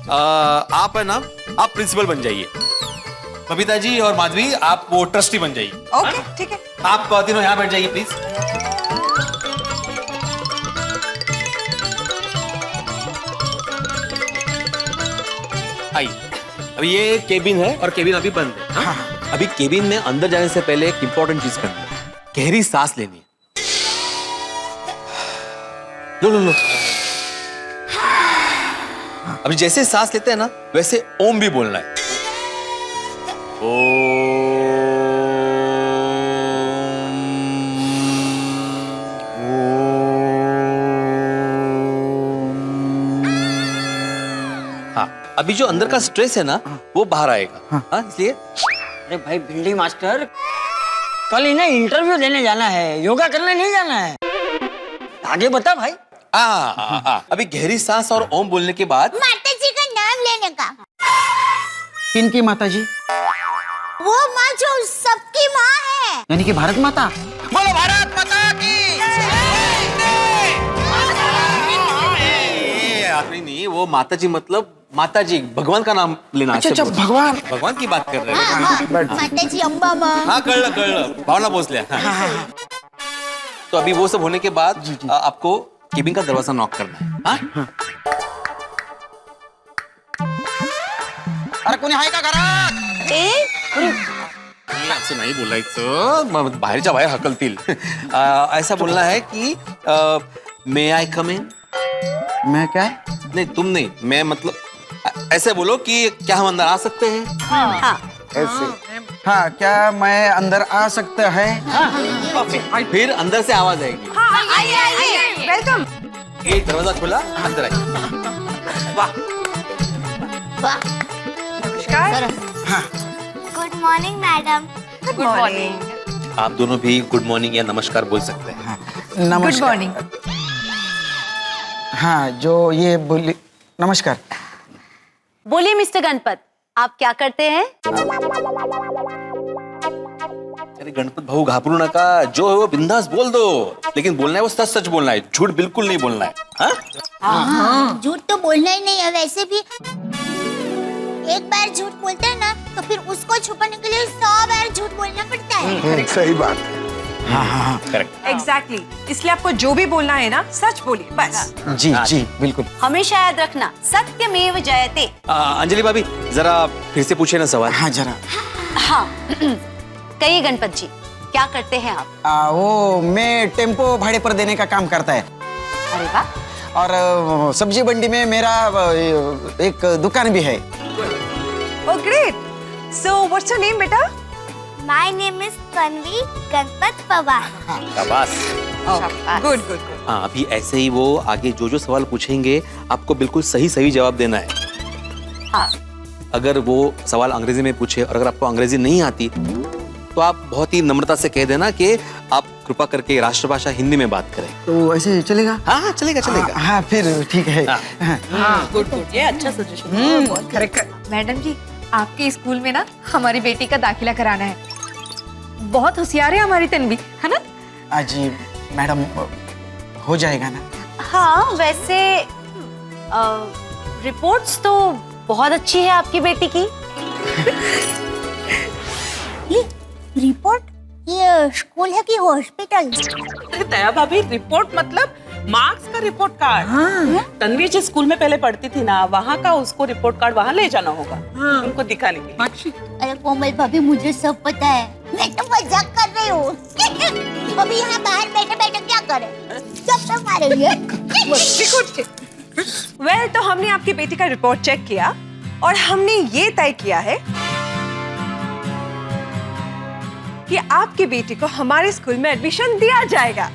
आप है ना, आप प्रिंसिपल बन जाइए। बबीता जी और माधवी, आप वो ट्रस्टी बन जाइए। ओके ठीक है। आप तीनों यहाँ बैठ जाइए प्लीज। आई, अभी ये केबिन है और केबिन अभी बंद है। हाँ? अभी केबिन में अंदर जाने से पहले एक इंपॉर्टेंट चीज करनी है, गहरी सांस लेनी है। Low low low. अभी जैसे सांस लेते हैं ना, वैसे ओम भी बोलना है। हाँ, अभी जो अंदर का स्ट्रेस है ना, वो बाहर आएगा। हाँ इसलिए। अरे भाई भिंडी मास्टर, कल इन्हें इंटरव्यू देने जाना है, योगा करने नहीं जाना है। आगे बता भाई। अभी गहरी सांस और ओम बोलने के बाद माता जी का नाम लेने का। किनकी माता जी? वो माँ जो सबकी माँ है, यानी कि भारत माता। बोलो भारत माता की। आखिरी नहीं, वो माता जी मतलब माता जी, भगवान का नाम लेना। अच्छा भगवान, भगवान की बात कर रहे हैं। माता जी अम्बा माँ। हाँ कल भावना भोसले। तो अभी वो सब होने के बाद आपको केबिन का दरवाजा नॉक करना है। हाँ? अरे कोणी आहे का घरात? असं नाही बोलायचं मग बाहेरच्या बाहेर हकलतील ऐसा बोलना है कि मे आई कम इन. मैं क्या नहीं तुम नहीं, मैं मतलब ऐसे बोलो कि क्या हम अंदर आ सकते हैं. हाँ ऐसे हाँ क्या मैं अंदर आ सकता है. फिर अंदर से आवाज आएगी. आइए वेलकम. ये दरवाजा खुला, अंदर आइए. नमस्कार. Good morning madam. Good morning. आप दोनों भी गुड मॉर्निंग या नमस्कार बोल सकते हैं. Good morning. हाँ जो ये बोली नमस्कार. बोलिए मिस्टर गणपत, आप क्या करते हैं? अरे गणपत भाऊ घाबरू नका, जो है वो बिंदास बोल दो, लेकिन बोलना है वो सच सच बोलना है, झूठ बिल्कुल नहीं बोलना है. हाँ? झूठ तो बोलना ही नहीं है. वैसे भी एक बार झूठ बोलते हैं ना तो फिर उसको छुपाने के लिए 100 बार झूठ बोलना पड़ता है. सही बात. हाँ करेक्ट. एग्जैक्टली. इसलिए आपको जो भी बोलना है ना सच बोलिए बस. जी जी बिल्कुल. हमेशा याद रखना, सत्यमेव जयते. अंजलि भाभी जरा फिर से पूछे ना सवाल. हाँ जरा. हाँ कहिए गणपत जी, क्या करते हैं आप? वो मैं टेम्पो भाड़े पर देने का काम करता है. अरे वाह. और सब्जी मंडी में मेरा एक दुकान भी है. Oh great. So what's your name बेटा? My name is Tanvi Ganpat Pawar. शाबाश. Good good good. हाँ अभी ऐसे ही वो आगे जो जो सवाल पूछेंगे आपको बिल्कुल सही सही जवाब देना है. हाँ. अगर वो सवाल अंग्रेजी में पूछे और अगर आपको अंग्रेजी नहीं आती तो आप बहुत ही नम्रता से कह देना कि आप कृपा करके राष्ट्रभाषा हिंदी में बात करें. तो ऐसे चलेगा? हाँ चलेगा चलेगा. हाँ फिर ठीक है. गुड गुड, ये अच्छा सजेशन. करेक्ट. मैडम जी, आपके स्कूल में ना हमारी बेटी का दाखिला कराना है. बहुत होशियार है हमारी तन्वी, है ना? जी मैडम हो जाएगा ना? हाँ वैसे रिपोर्ट्स तो बहुत अच्छी है आपकी बेटी की. रिपोर्ट? ये स्कूल है कि हॉस्पिटल? दया भाभी रिपोर्ट मतलब मार्क्स का रिपोर्ट कार्ड. तन्वी जिस स्कूल में पहले पढ़ती थी ना वहाँ का उसको रिपोर्ट कार्ड वहाँ ले जाना होगा. उनको दिखाने के लिए. अरे कोमल भाभी मुझे सब पता है. मैं तो मजाक कर रही हूँ. अभी यहाँ बाहर बैठे बैठे क्या करें? सब मारेंगे. वेल तो हमने आपकी बेटी का रिपोर्ट चेक किया और हमने ये तय किया है कि आपकी बेटी को हमारे स्कूल में एडमिशन दिया जाएगा.